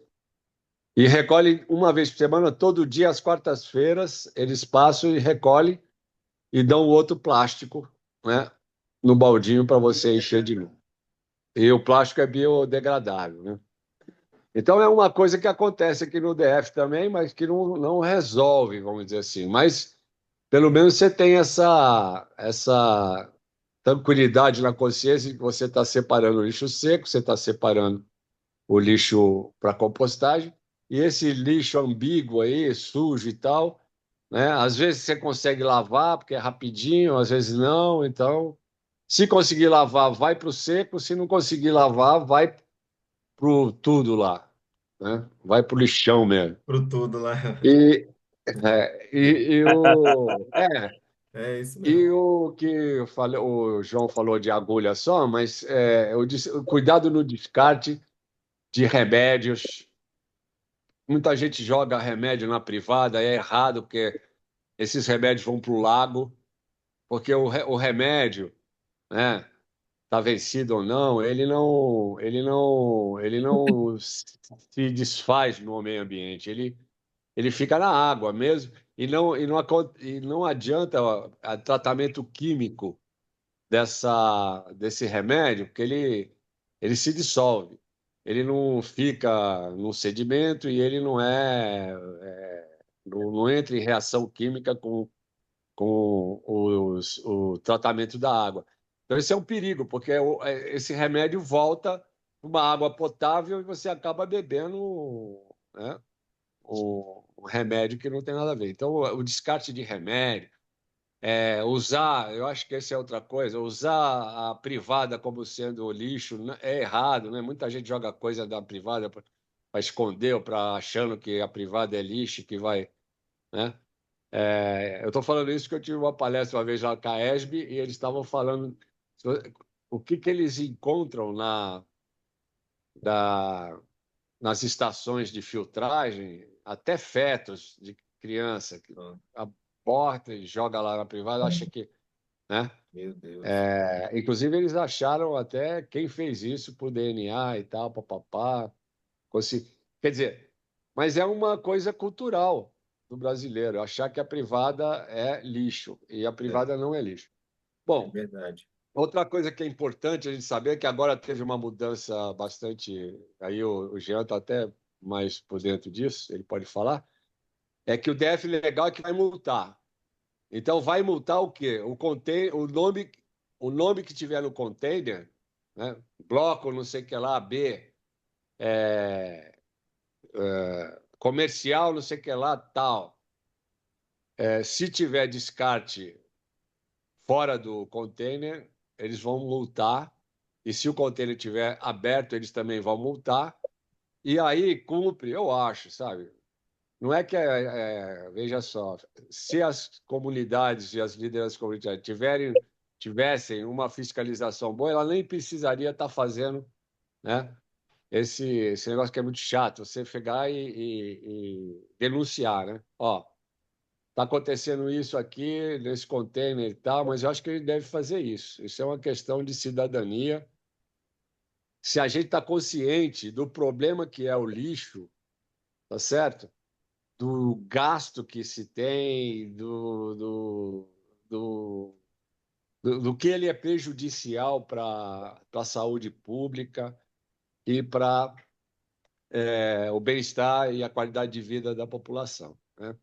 E recolhem uma vez por semana, todo dia, às quartas-feiras, eles passam e recolhem e dão outro plástico, né, no baldinho para você encher de novo. E o plástico é biodegradável, né? Então é uma coisa que acontece aqui no DF também, mas que não resolve, vamos dizer assim. Mas pelo menos você tem essa tranquilidade na consciência de que você está separando o lixo seco, você está separando o lixo para compostagem, e esse lixo ambíguo aí, sujo e tal, né? Às vezes você consegue lavar, porque é rapidinho, às vezes não. Então, se conseguir lavar, vai para o seco, se não conseguir lavar, vai para tudo lá, né? Vai para o lixão mesmo. Pro tudo lá. E, é, e, e o, é, É isso mesmo. e o que eu falei, o João falou de agulha só, mas eu disse, cuidado no descarte de remédios. Muita gente joga remédio na privada, é errado, porque esses remédios vão para o lago, porque o remédio, né, está vencido ou não, ele não se desfaz no meio ambiente, ele fica na água mesmo, e não adianta tratamento químico desse remédio, porque ele se dissolve. Ele não fica no sedimento e ele não entra em reação química com o tratamento da água. Então, esse é um perigo, porque esse remédio volta para uma água potável e você acaba bebendo, né, um remédio que não tem nada a ver. Então, o descarte de remédio, usar, eu acho que essa é outra coisa, usar a privada como sendo lixo é errado, né? Muita gente joga coisa da privada para esconder ou para achando que a privada é lixo, que vai, né? Eu estou falando isso porque eu tive uma palestra uma vez lá com a ESB e eles estavam falando o que eles encontram da, nas estações de filtragem, até fetos de criança que aborta e joga lá na privada, acha que, né? Meu Deus. Inclusive, eles acharam até quem fez isso por DNA e tal, papapá. Quer dizer, mas é uma coisa cultural do brasileiro, achar que a privada é lixo, e a É, privada não é lixo. é Bom, verdade. outra coisa que é importante a gente saber é que agora teve uma mudança bastante. Aí o Jean está até mais por dentro disso, ele pode falar. É que o DF legal é que vai multar. Então, vai multar o quê? O nome que tiver no container, né? Bloco, não sei o que lá, B, comercial, não sei o que lá, tal. Se tiver descarte fora do container, eles vão multar. E se o container estiver aberto, eles também vão multar. E aí cumpre, eu acho, sabe? Não é que veja só, se as comunidades e as lideranças comunitárias tivessem uma fiscalização boa, ela nem precisaria estar fazendo, né, esse negócio que é muito chato, você pegar e denunciar, né? Ó, está acontecendo isso aqui nesse container e tal, mas eu acho que ele deve fazer isso. Isso é uma questão de cidadania. Se a gente está consciente do problema que é o lixo, tá certo? Do gasto que se tem, do, do que ele é prejudicial para a saúde pública e para o bem-estar e a qualidade de vida da população, né?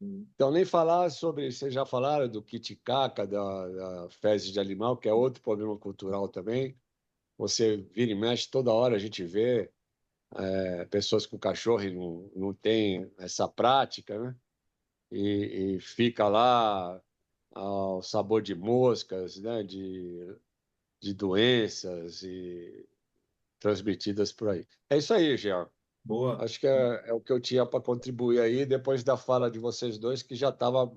Então, nem falar sobre, vocês já falaram do kit caca, da fezes de animal, que é outro problema cultural também. Você vira e mexe, toda hora a gente vê pessoas com cachorro e não tem essa prática, né? E fica lá ao sabor de moscas, né, de doenças e transmitidas por aí. É isso aí, Jean. Boa. Acho que é o que eu tinha para contribuir aí, depois da fala de vocês dois, que já estava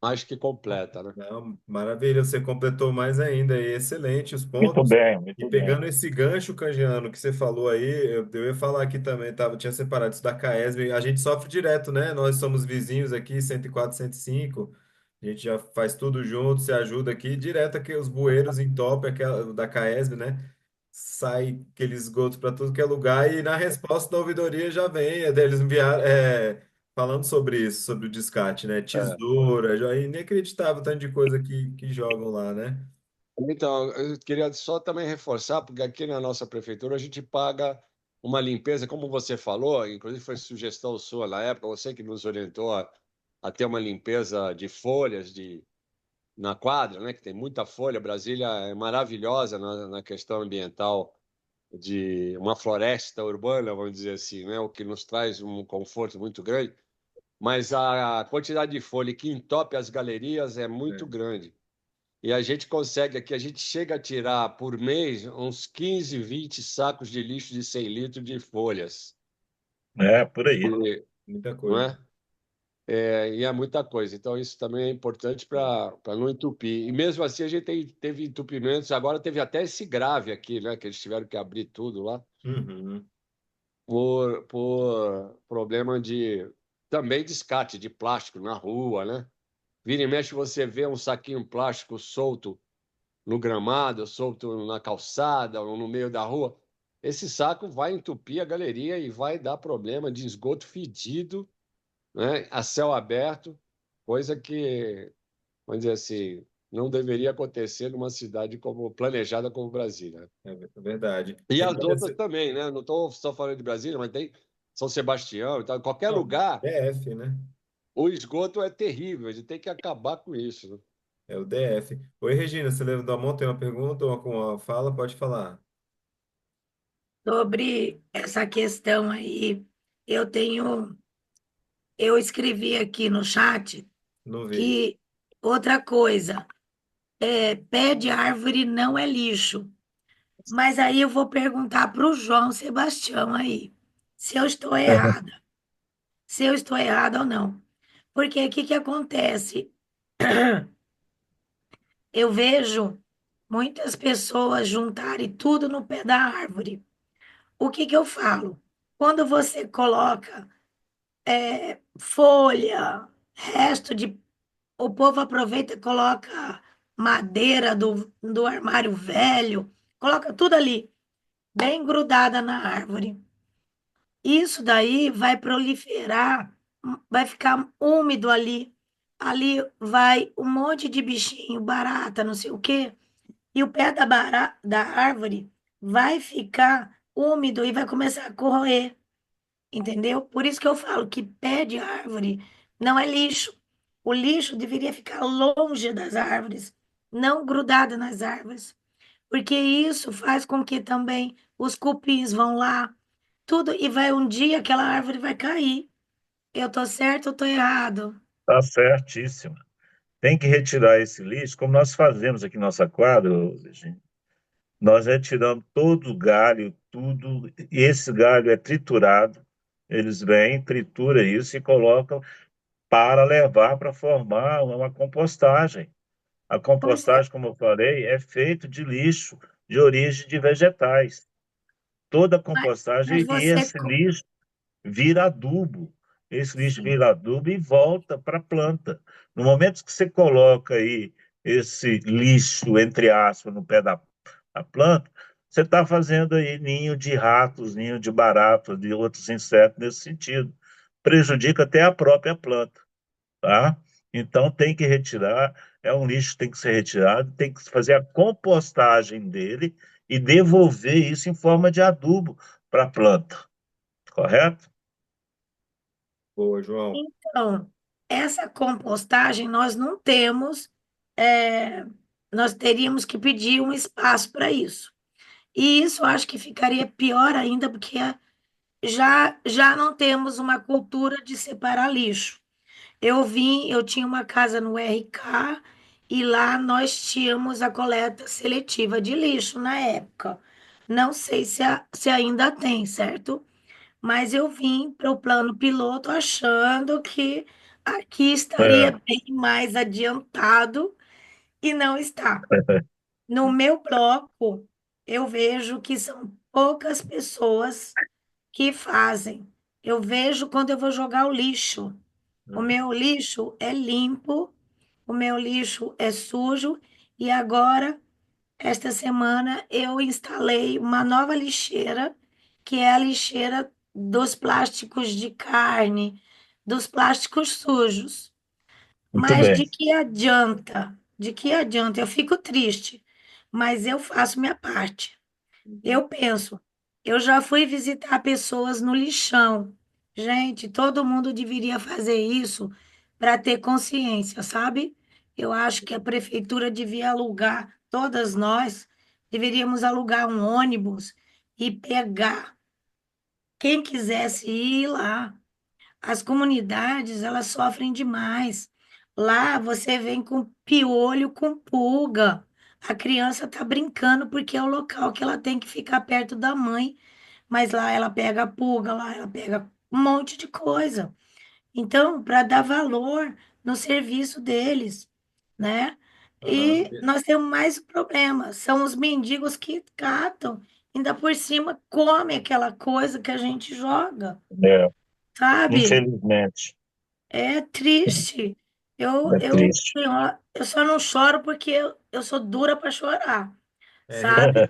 mais que completa, né? Não, maravilha, você completou mais ainda, e excelente os Muito pontos. bem, E muito bem. pegando esse gancho, Canjiano, que você falou aí, eu ia falar aqui também, tinha separado isso da Caesb, a gente sofre direto, né? Nós somos vizinhos aqui, 104, 105, a gente já faz tudo junto, se ajuda aqui, direto aqui os bueiros entopem aquela da Caesb, né? Sai aqueles esgotos para tudo que é lugar, e na resposta da ouvidoria já vem, eles enviaram, falando sobre isso, sobre o descarte, né? É, Tesoura, já é inacreditável o tanto de coisa que jogam lá, né? Então, eu queria só também reforçar, porque aqui na nossa prefeitura a gente paga uma limpeza, como você falou, inclusive foi sugestão sua na época, você que nos orientou a ter uma limpeza de folhas na quadra, né, que tem muita folha. Brasília é maravilhosa na questão ambiental, de uma floresta urbana, vamos dizer assim, né, o que nos traz um conforto muito grande, mas a quantidade de folha que entope as galerias é muito É, grande. E a gente consegue aqui, a gente chega a tirar por mês uns 15, 20 sacos de lixo de 100 litros de folhas. por aí. E, muita não coisa. é? E é muita coisa. Então, isso também é importante para não entupir. E mesmo assim, a gente teve entupimentos. Agora teve até esse grave aqui, né? Que eles tiveram que abrir tudo lá Uhum. por problema de também descarte de plástico na rua, né? Vira e mexe, você vê um saquinho plástico solto no gramado, solto na calçada ou no meio da rua. Esse saco vai entupir a galeria e vai dar problema de esgoto fedido, né, a céu aberto, coisa que, vamos dizer assim, não deveria acontecer numa cidade como planejada como Brasília. É verdade. E as Regina, outras também, né? Não estou só falando de Brasília, mas tem São Sebastião e tal. Em qualquer não, lugar, DF, né? o esgoto é terrível. A gente tem que acabar com isso, né? É o DF. Oi, Regina, você levantou a mão, tem uma pergunta ou com uma fala? Pode falar. Sobre essa questão aí, eu tenho, eu escrevi aqui no chat Não vi. que outra coisa, pé de árvore não é lixo. Mas aí eu vou perguntar para o João Sebastião aí, se eu estou errada, se eu estou errada ou não. Porque o que que acontece? Eu vejo muitas pessoas juntarem tudo no pé da árvore. O que que eu falo? Quando você coloca folha, resto de. O povo aproveita e coloca madeira do armário velho, coloca tudo ali, bem grudada na árvore. Isso daí vai proliferar, vai ficar úmido ali. Ali vai um monte de bichinho, barata, não sei o quê. E o pé da árvore vai ficar úmido e vai começar a corroer, entendeu? Por isso que eu falo que pé de árvore não é lixo. O lixo deveria ficar longe das árvores, não grudado nas árvores, porque isso faz com que também os cupins vão lá, tudo, e vai um dia aquela árvore vai cair. Eu tô certo ou tô errado? Tá certíssimo. Tem que retirar esse lixo, como nós fazemos aqui na nossa quadra, Virginia. Nós retiramos todo o galho, tudo, e esse galho é triturado. Eles vêm, tritura isso e colocam para levar para formar uma compostagem. A Pois é, compostagem, como eu falei, é feito de lixo de origem de vegetais. Toda a mas, compostagem mas e você. esse lixo vira adubo. Esse lixo Sim. vira adubo e volta para a planta. No momento que você coloca aí esse lixo, entre aspas, no pé da planta, você está fazendo aí ninho de ratos, ninho de baratas, de outros insetos nesse sentido. Prejudica até a própria planta, tá? Então tem que retirar, é um lixo que tem que ser retirado, tem que fazer a compostagem dele e devolver isso em forma de adubo para a planta, correto? Boa, João. Então, essa compostagem nós não temos, nós teríamos que pedir um espaço para isso. E isso eu acho que ficaria pior ainda, porque já não temos uma cultura de separar lixo. Eu tinha uma casa no RK e lá nós tínhamos a coleta seletiva de lixo na época. Não sei se ainda tem, certo? Mas eu vim para o plano piloto achando que aqui estaria É, bem mais adiantado e não está. No meu bloco, eu vejo que são poucas pessoas que fazem. Eu vejo quando eu vou jogar o lixo. O meu lixo é limpo, o meu lixo é sujo, e agora, esta semana, eu instalei uma nova lixeira, que é a lixeira dos plásticos de carne, dos plásticos sujos. muito Mas bem. de que adianta? De que adianta? Eu fico triste, mas eu faço minha parte. Eu penso, eu já fui visitar pessoas no lixão. Gente, todo mundo deveria fazer isso para ter consciência, sabe? Eu acho que a prefeitura devia alugar, todas nós deveríamos alugar um ônibus e pegar quem quisesse ir lá. As comunidades, elas sofrem demais. Lá você vem com piolho, com pulga. A criança está brincando porque é o local que ela tem que ficar perto da mãe, mas lá ela pega pulga, lá ela pega um monte de coisa. Então, para dar valor no serviço deles, né? Aham. E nós temos mais um problema, são os mendigos que catam, ainda por cima come aquela coisa que a gente joga, É, sabe? infelizmente, É triste. é triste. Eu só não choro porque eu sou dura para chorar, É, sabe?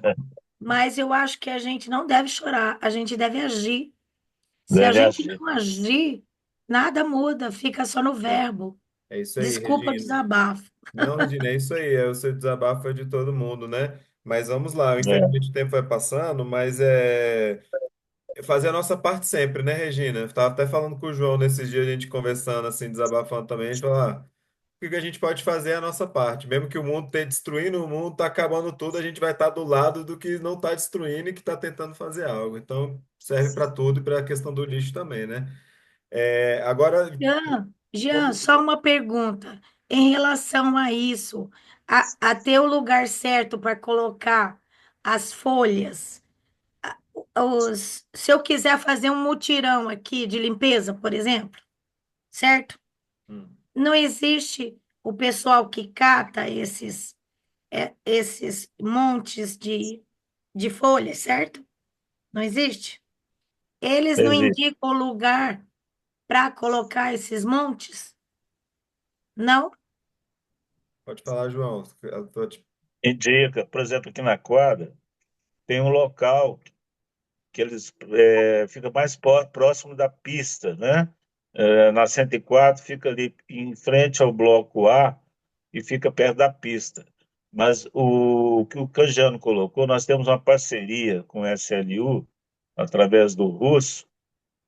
Mas eu acho que a gente não deve chorar, a gente deve agir. Se a Deve gente agir. não agir, nada muda, fica só no verbo. é isso aí, Desculpa o Regina. desabafo. Não, Regina, é isso aí, é o seu desabafo é de todo mundo, né? Mas vamos lá, É, infelizmente o tempo vai passando, mas é fazer a nossa parte sempre, né, Regina? Eu tava até falando com o João nesses dias, a gente conversando, assim, desabafando também, a gente falou, o que que a gente pode fazer é a nossa parte. Mesmo que o mundo esteja destruindo, o mundo está acabando tudo, a gente vai estar do lado do que não está destruindo e que está tentando fazer algo. Então, serve para tudo e para a questão do lixo também, né? Agora, Jean, como- só uma pergunta. Em relação a isso, a ter o lugar certo para colocar as folhas, se eu quiser fazer um mutirão aqui de limpeza, por exemplo, certo? Hum, Não existe o pessoal que cata esses montes de folhas, certo? Não existe? Eles não existe. indicam o lugar para colocar esses montes? Não? pode falar, João. Eu tô Indica, por exemplo, aqui na quadra, tem um local que eles fica mais próximo da pista, né? Na 104 fica ali em frente ao bloco A e fica perto da pista. Mas o que o Canjiano colocou, nós temos uma parceria com a SLU, através do Russo,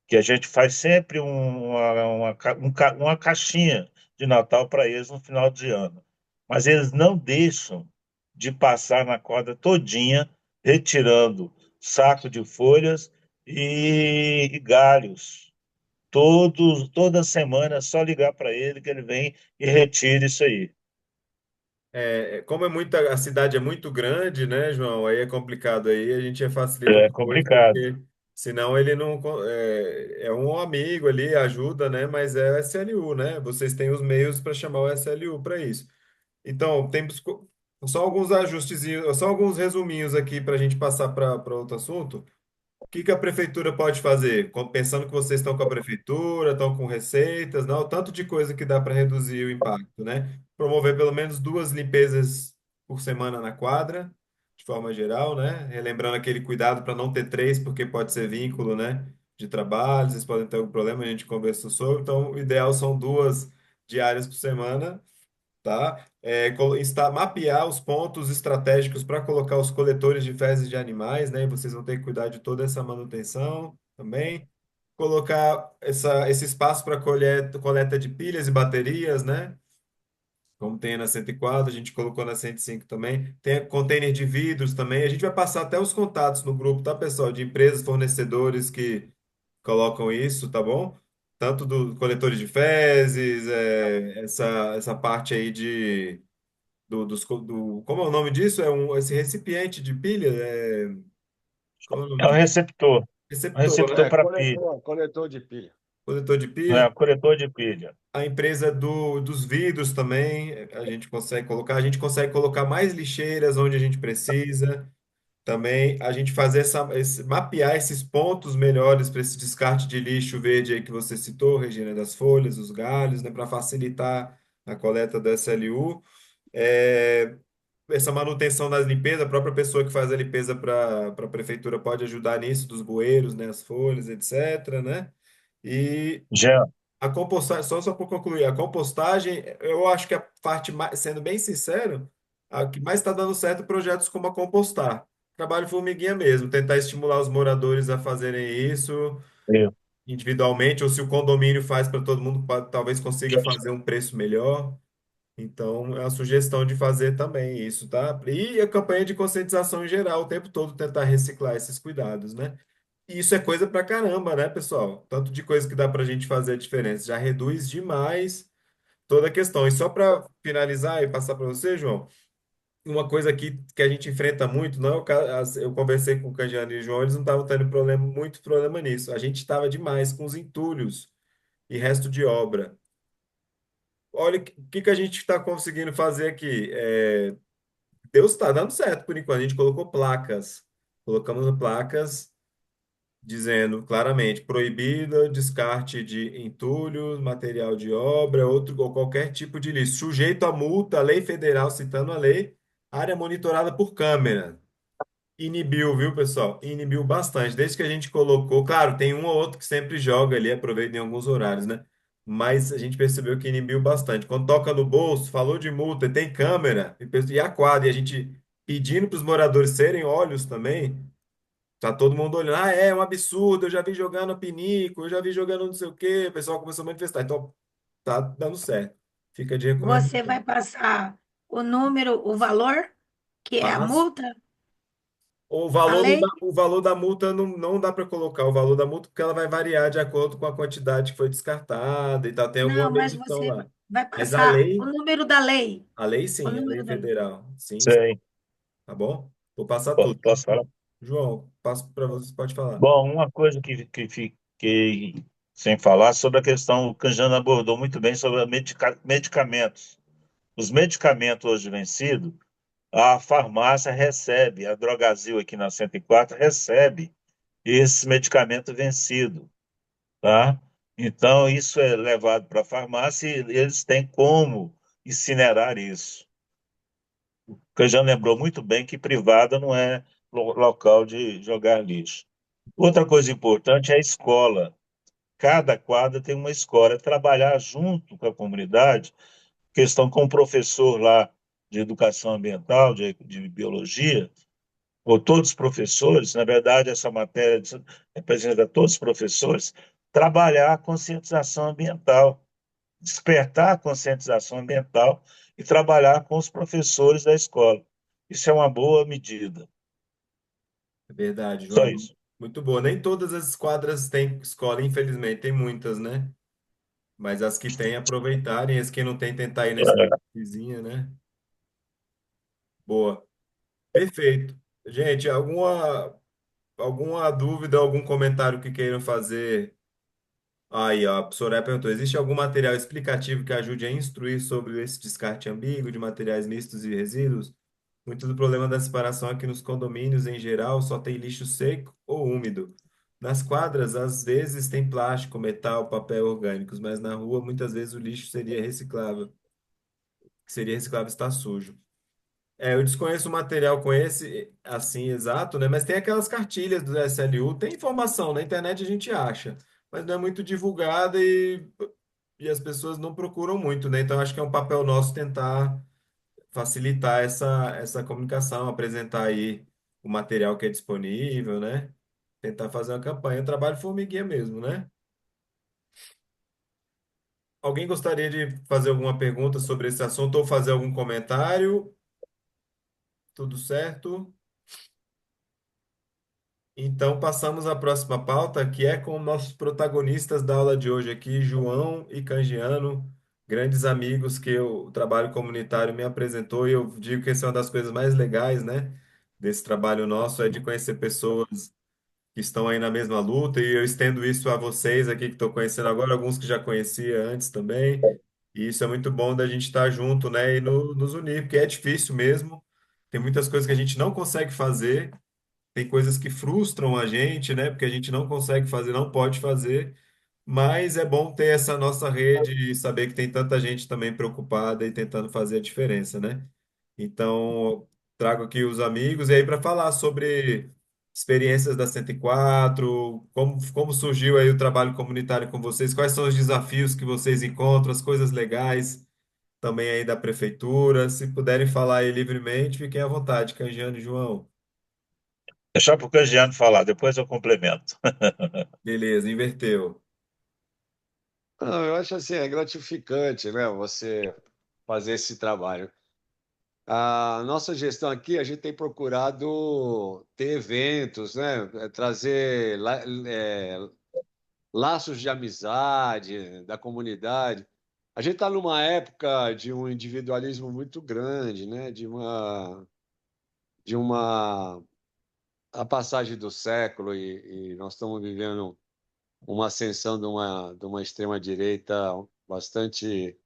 que a gente faz sempre uma caixinha de Natal para eles no final de ano. Mas eles não deixam de passar na corda todinha, retirando saco de folhas e galhos. Toda semana é só ligar para ele que ele vem e retira isso aí. como a cidade é muito grande, né, João? Aí é complicado aí, a gente facilita É depois, complicado. porque senão ele não é um amigo ali, ajuda, né? Mas é o SLU, né? Vocês têm os meios para chamar o SLU para isso. Então, temos só alguns ajustes, só alguns resuminhos aqui para a gente passar para outro assunto. O que que a prefeitura pode fazer? Pensando que vocês estão com a prefeitura, estão com receitas, não, o tanto de coisa que dá para reduzir o impacto, né? Promover pelo menos 2 limpezas por semana na quadra, de forma geral, né? Relembrando aquele cuidado para não ter três, porque pode ser vínculo, né? De trabalho, vocês podem ter algum problema, a gente conversou sobre. Então, o ideal são 2 diárias por semana, tá? Mapear os pontos estratégicos para colocar os coletores de fezes de animais, né? E vocês vão ter que cuidar de toda essa manutenção também. Colocar esse espaço para coleta de pilhas e baterias, né? Como tem na 104, a gente colocou na 105 também. Tem container de vidros também. A gente vai passar até os contatos no grupo, tá, pessoal? De empresas, fornecedores que colocam isso, tá bom? Tanto do coletores de fezes, essa parte aí como é o nome disso? Esse recipiente de pilha? Como é o nome É disso? um Receptor, receptor né? para pilha. Coletor de pilha. coletor de pilha. Coletor de pilha. A empresa dos vidros também, a gente consegue colocar mais lixeiras onde a gente precisa. Também a gente fazer mapear esses pontos melhores para esse descarte de lixo verde aí que você citou, Regina, das folhas, os galhos, né, para facilitar a coleta do SLU. É, essa manutenção das limpezas, a própria pessoa que faz a limpeza para a prefeitura pode ajudar nisso, dos bueiros, né, as folhas, etc., né? E Já, a compostagem, só para concluir, a compostagem, eu acho que a parte mais, sendo bem sincero, a que mais está dando certo é projetos como a Compostar. Trabalho formiguinha mesmo, tentar estimular os moradores a fazerem isso eu. individualmente, ou se o condomínio faz para todo mundo, talvez consiga fazer um preço melhor. Então, é uma sugestão de fazer também isso, tá? E a campanha de conscientização em geral, o tempo todo tentar reciclar esses cuidados, né? E isso é coisa pra caramba, né, pessoal? Tanto de coisa que dá pra gente fazer a diferença. Já reduz demais toda a questão. E só para finalizar e passar para você, João, uma coisa aqui que a gente enfrenta muito, não é eu conversei com o Candiano e o João, eles não estavam tendo problema, muito problema nisso. A gente estava demais com os entulhos e resto de obra. Olha o que a gente está conseguindo fazer aqui. Deus está dando certo por enquanto. A gente colocou placas. Colocamos placas dizendo claramente proibido descarte de entulhos, material de obra, outro ou qualquer tipo de lixo, sujeito a multa, lei federal citando a lei, área monitorada por câmera. Inibiu, viu, pessoal? Inibiu bastante. Desde que a gente colocou, claro, tem um ou outro que sempre joga ali, aproveita em alguns horários, né? Mas a gente percebeu que inibiu bastante. Quando toca no bolso, falou de multa, tem câmera e a quadra, e a gente pedindo para os moradores serem olhos também. Tá todo mundo olhando, é um absurdo, eu já vi jogando pinico, eu já vi jogando não sei o quê, o pessoal começou a manifestar. Então, tá dando certo. Fica de Você recomendação. vai passar o número, o valor, que é a Passo. multa, O a valor, não dá, lei? o valor da multa não dá para colocar o valor da multa porque ela vai variar de acordo com a quantidade que foi descartada e tal, tem alguma Não, mas medição você lá. vai Mas a passar o lei, número da lei. a lei O sim, a lei número da lei. federal. Sim, sim, Sei. tá bom? Vou passar tudo, tá? Posso falar? João, passo para você, pode falar. Bom, uma coisa que fiquei sem falar sobre a questão, o Canjano abordou muito bem sobre a medicamentos. Os medicamentos hoje vencidos, a farmácia recebe, a Drogazil aqui na 104 recebe esse medicamento vencido, tá? Então, isso é levado para a farmácia e eles têm como incinerar isso. O Canjano lembrou muito bem que privada não é local de jogar lixo. Outra coisa importante é a escola. Cada quadra tem uma escola. É trabalhar junto com a comunidade, questão com o professor lá de educação ambiental, de biologia, ou todos os professores, na verdade, essa matéria representa todos os professores, trabalhar a conscientização ambiental, despertar a conscientização ambiental e trabalhar com os professores da escola. Isso é uma boa medida. É verdade, Só João. isso. Muito boa. Nem todas as esquadras têm escola, infelizmente, tem muitas, né? Mas as que têm, aproveitarem, as que não têm, tentar ir na escola vizinha, né? Boa. Perfeito. Gente, alguma dúvida, algum comentário que queiram fazer? Aí, ó, a Soraya perguntou: existe algum material explicativo que ajude a instruir sobre esse descarte ambíguo de materiais mistos e resíduos? Muito do problema da separação aqui nos condomínios, em geral, só tem lixo seco ou úmido. Nas quadras, às vezes tem plástico, metal, papel orgânicos, mas na rua, muitas vezes o lixo seria reciclável. Que seria reciclável está sujo. Eu desconheço o material com esse, assim, exato, né? Mas tem aquelas cartilhas do SLU, tem informação, na internet a gente acha, mas não é muito divulgada e as pessoas não procuram muito, né? Então acho que é um papel nosso tentar facilitar essa comunicação, apresentar aí o material que é disponível, né? Tentar fazer uma campanha, um trabalho formiguinha mesmo, né? Alguém gostaria de fazer alguma pergunta sobre esse assunto ou fazer algum comentário? Tudo certo? Então, passamos à próxima pauta, que é com nossos protagonistas da aula de hoje aqui, João e Cangiano, grandes amigos que o trabalho comunitário me apresentou, e eu digo que essa é uma das coisas mais legais, né, desse trabalho nosso, é de conhecer pessoas que estão aí na mesma luta, e eu estendo isso a vocês aqui que estou conhecendo agora, alguns que já conhecia antes também. E isso é muito bom da gente estar junto, né? E nos unir, porque é difícil mesmo. Tem muitas coisas que a gente não consegue fazer, tem coisas que frustram a gente, né? Porque a gente não consegue fazer, não pode fazer. Mas é bom ter essa nossa rede e saber que tem tanta gente também preocupada e tentando fazer a diferença, né? Então, trago aqui os amigos e aí para falar sobre experiências da 104, como surgiu aí o trabalho comunitário com vocês, quais são os desafios que vocês encontram, as coisas legais também aí da prefeitura. Se puderem falar aí livremente, fiquem à vontade, Canjiano e João. Deixar para o Canjiano falar, depois eu complemento. Beleza, inverteu. Não, eu acho assim, é gratificante, né, você fazer esse trabalho. A nossa gestão aqui, a gente tem procurado ter eventos, né, trazer laços de amizade da comunidade. A gente está numa época de um individualismo muito grande, né, de uma a passagem do século e nós estamos vivendo uma ascensão de uma extrema-direita bastante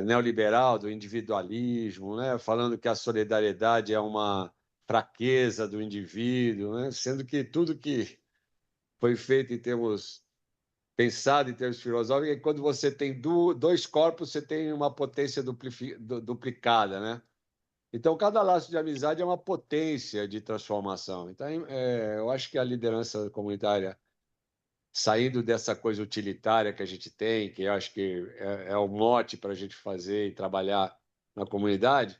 neoliberal, do individualismo, né? Falando que a solidariedade é uma fraqueza do indivíduo, né? Sendo que tudo que foi feito em termos, pensado em termos filosóficos, é que quando você tem dois corpos, você tem uma potência duplicada, né? Então, cada laço de amizade é uma potência de transformação. Então, eu acho que a liderança comunitária saindo dessa coisa utilitária que a gente tem, que eu acho que é o mote para a gente fazer e trabalhar na comunidade,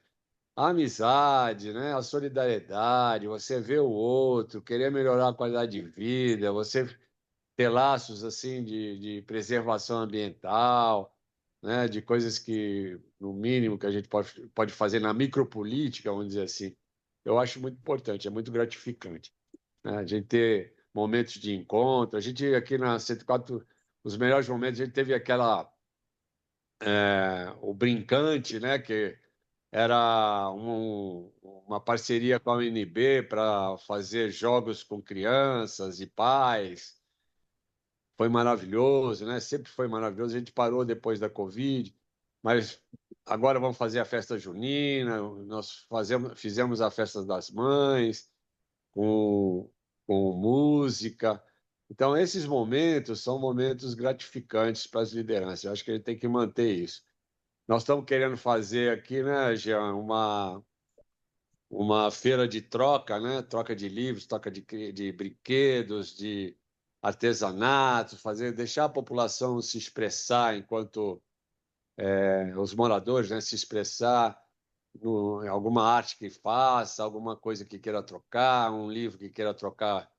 a amizade, né? A solidariedade, você ver o outro, querer melhorar a qualidade de vida, você ter laços assim de preservação ambiental, né? De coisas que, no mínimo, que a gente pode fazer na micropolítica, vamos dizer assim, eu acho muito importante, é muito gratificante, né? A gente ter momentos de encontro. A gente aqui na 104, os melhores momentos, a gente teve o Brincante, né? Que era uma parceria com a UNB para fazer jogos com crianças e pais. Foi maravilhoso, né? Sempre foi maravilhoso. A gente parou depois da Covid, mas agora vamos fazer a festa junina. Nós fizemos a festa das mães com, com música. Então, esses momentos são momentos gratificantes para as lideranças. Eu acho que a gente tem que manter isso. Nós estamos querendo fazer aqui, né, Jean, uma feira de troca, né? Troca de livros, troca de brinquedos, de artesanato, deixar a população se expressar enquanto os moradores, né, se expressar em alguma arte que faça, alguma coisa que queira trocar, um livro que queira trocar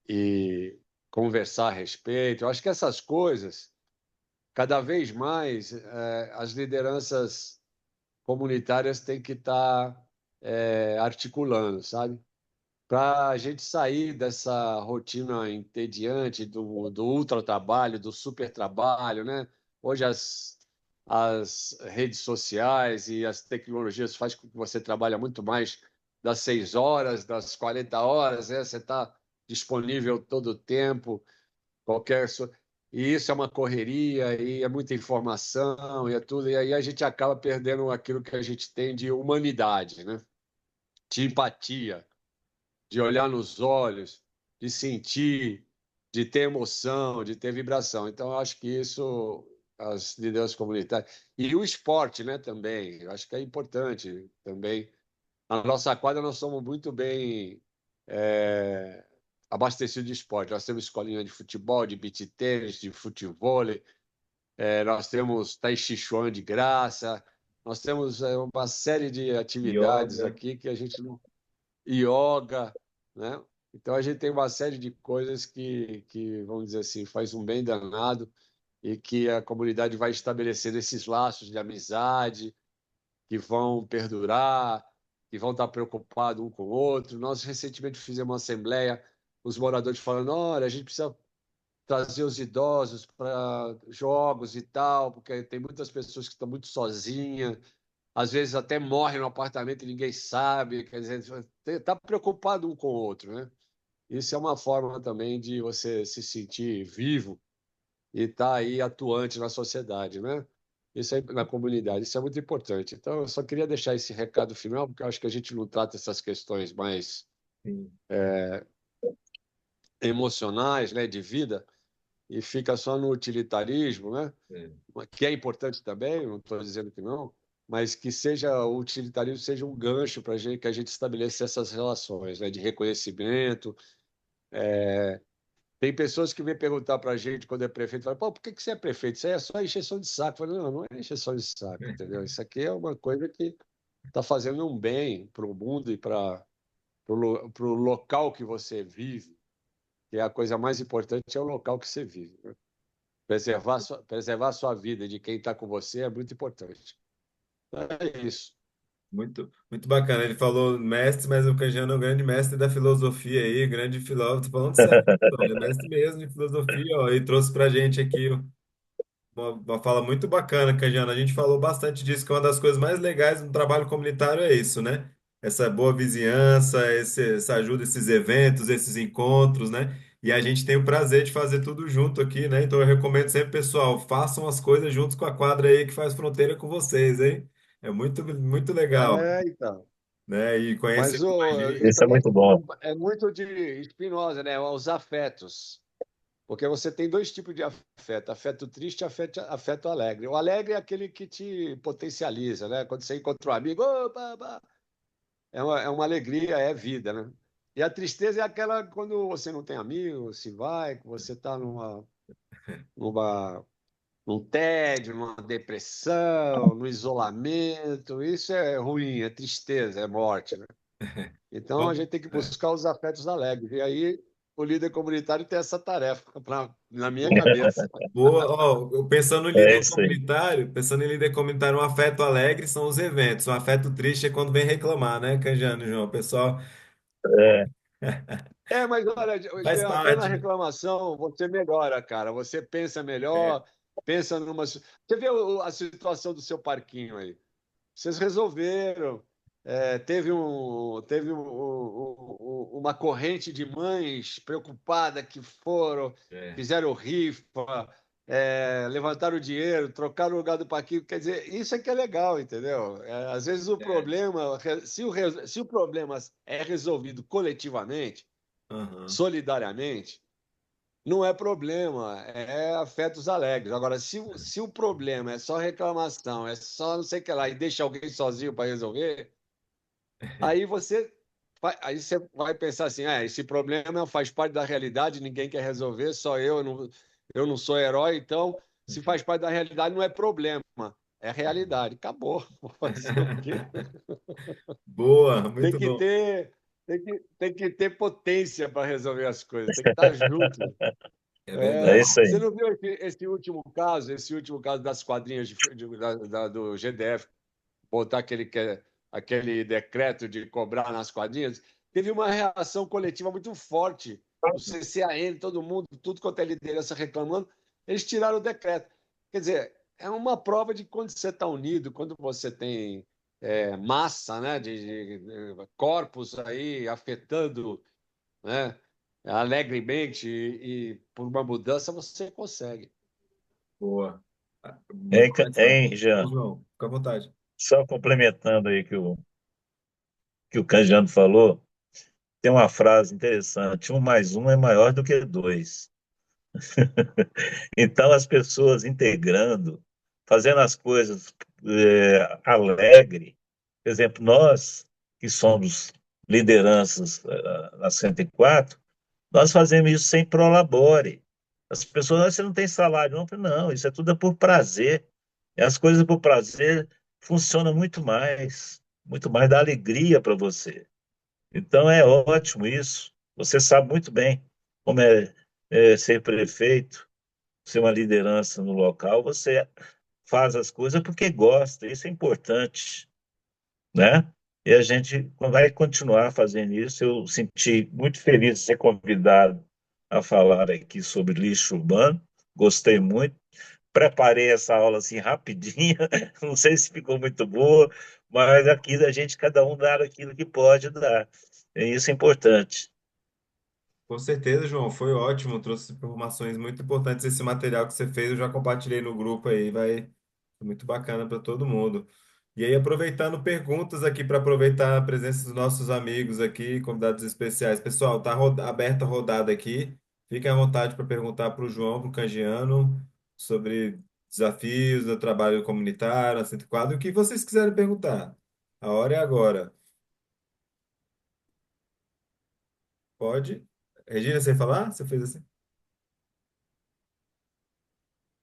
e conversar a respeito. Eu acho que essas coisas, cada vez mais, as lideranças comunitárias têm que estar articulando, sabe? Para a gente sair dessa rotina entediante do ultratrabalho, do supertrabalho, né? Hoje as redes sociais e as tecnologias fazem com que você trabalhe muito mais das 6 horas, das 40 horas, né? Você está disponível todo o tempo, qualquer... E isso é uma correria, e é muita informação, e é tudo, e aí a gente acaba perdendo aquilo que a gente tem de humanidade, né? De empatia, de olhar nos olhos, de sentir, de ter emoção, de ter vibração. Então, eu acho que isso, as lideranças comunitárias. E o esporte, né, também. Eu acho que é importante também. Na nossa quadra, nós somos muito bem abastecidos de esporte. Nós temos escolinha de futebol, de beach tênis, de futevôlei, nós temos Tai Chi Chuan de graça, nós temos uma série de atividades Yoga. aqui que a gente não yoga, né? Então a gente tem uma série de coisas que vamos dizer assim, faz um bem danado e que a comunidade vai estabelecendo esses laços de amizade que vão perdurar, que vão estar preocupados um com o outro. Nós recentemente fizemos uma assembleia, os moradores falando, olha, a gente precisa trazer os idosos para jogos e tal, porque tem muitas pessoas que estão muito sozinhas, às vezes até morre no apartamento e ninguém sabe, quer dizer, está preocupado um com o outro, né? Isso é uma forma também de você se sentir vivo e estar aí atuante na sociedade, né? Isso aí, na comunidade, isso é muito importante. Então, eu só queria deixar esse recado final, porque eu acho que a gente não trata essas questões mais Sim. emocionais, né, de vida, e fica só no utilitarismo, né? É. Que é importante também, não estou dizendo que não, mas que seja o utilitarismo seja um gancho para gente, que a gente estabeleça essas relações, né, de reconhecimento. Tem pessoas que vêm perguntar para a gente quando é prefeito, falam, pô, por que você é prefeito? Isso aí é só encheção de saco. Eu falo, não, não é encheção de saco, entendeu? Isso aqui é uma coisa que está fazendo um bem para o mundo e para o local que você vive, que é a coisa mais importante, é o local que você vive, né? Preservar a sua vida e de quem está com você é muito importante. É isso. Muito, muito bacana. Ele falou mestre, mas o Canjiano é um grande mestre da filosofia aí, grande filósofo. Tô falando sério, então, ele é mestre mesmo de filosofia, ó, e trouxe pra gente aqui uma fala muito bacana, Canjiano. A gente falou bastante disso, que uma das coisas mais legais do trabalho comunitário é isso, né? Essa boa vizinhança, essa ajuda, esses eventos, esses encontros, né? E a gente tem o prazer de fazer tudo junto aqui, né? Então eu recomendo sempre, pessoal, façam as coisas juntos com a quadra aí que faz fronteira com vocês, hein? É muito, muito legal, Então. né? E Mas conhecer mais gente. Isso é também muito bom. é muito de Spinoza, né? Os afetos. Porque você tem dois tipos de afeto: afeto triste e afeto alegre. O alegre é aquele que te potencializa, né? Quando você encontra um amigo, opa, opa, é uma alegria, é vida, né? E a tristeza é aquela quando você não tem amigo, se vai, que você está numa, num tédio, numa depressão, no isolamento. Isso é ruim, é tristeza, é morte, né? Então a Bom, gente tem que é. buscar os afetos alegres. E aí o líder comunitário tem essa tarefa na minha cabeça. Boa, ó, eu pensando em É líder isso aí. comunitário, um afeto alegre são os eventos, um afeto triste é quando vem reclamar, né, Canjano e João? O pessoal É, Mas olha, faz Jean, até na parte, né? reclamação você melhora, cara. Você pensa É, melhor, pensa numa. Você vê a situação do seu parquinho aí. Vocês resolveram. Teve uma corrente de mães preocupadas que foram, é, fizeram rifa, levantaram dinheiro, trocaram o lugar do parquinho. Quer dizer, isso é que é legal, entendeu? Às vezes o é. problema, se o problema é resolvido coletivamente, Aham. solidariamente, não é problema, é afetos alegres. Agora, se o problema é só reclamação, é só não sei o que lá, e deixa alguém sozinho para resolver, aí você vai pensar assim, esse problema faz parte da realidade, ninguém quer resolver, só eu não sou herói, então, se faz parte da realidade, não é problema, é realidade. Acabou. Vou fazer o quê? Boa, Tem muito que bom. ter, tem que ter potência para resolver as coisas, tem que estar junto. É é verdade. isso Você aí. não viu esse último caso das quadrinhas do GDF, botar aquele decreto de cobrar nas quadrinhas? Teve uma reação coletiva muito forte. O CCAN, todo mundo, tudo quanto é liderança reclamando, eles tiraram o decreto. Quer dizer, é uma prova de quando você está unido, quando você tem massa, né, de corpos aí afetando, né, alegremente e por uma mudança você consegue. Boa. Ah, muito Hein, interessante. hein, Jean? João, fica à vontade. Só complementando aí que o Canjano falou, tem uma frase interessante: um mais um é maior do que dois. Então, as pessoas integrando, fazendo as coisas alegre, por exemplo, nós que somos lideranças na 104, nós fazemos isso sem prolabore. As pessoas, "Ah, você não tem salário, não?" Eu falei, não, isso é tudo por prazer. E as coisas por prazer funcionam muito mais, dá alegria para você. Então é ótimo isso. Você sabe muito bem como é ser prefeito, ser uma liderança no local. Você faz as coisas porque gosta, isso é importante, né? E a gente vai continuar fazendo isso. Eu senti muito feliz de ser convidado a falar aqui sobre lixo urbano. Gostei muito. preparei essa aula assim rapidinho, não sei se ficou muito boa, mas aqui a gente, cada um dá aquilo que pode dar. E isso é importante. Com certeza, João, foi ótimo, trouxe informações muito importantes. Esse material que você fez, eu já compartilhei no grupo aí, vai ser muito bacana para todo mundo. E aí, aproveitando perguntas aqui, para aproveitar a presença dos nossos amigos aqui, convidados especiais. Pessoal, tá aberta a rodada aqui. Fiquem à vontade para perguntar para o João, para o Canjiano, sobre desafios do trabalho comunitário, na 104, o que vocês quiserem perguntar. A hora é agora. Pode? Regina, você ia falar? Você fez assim?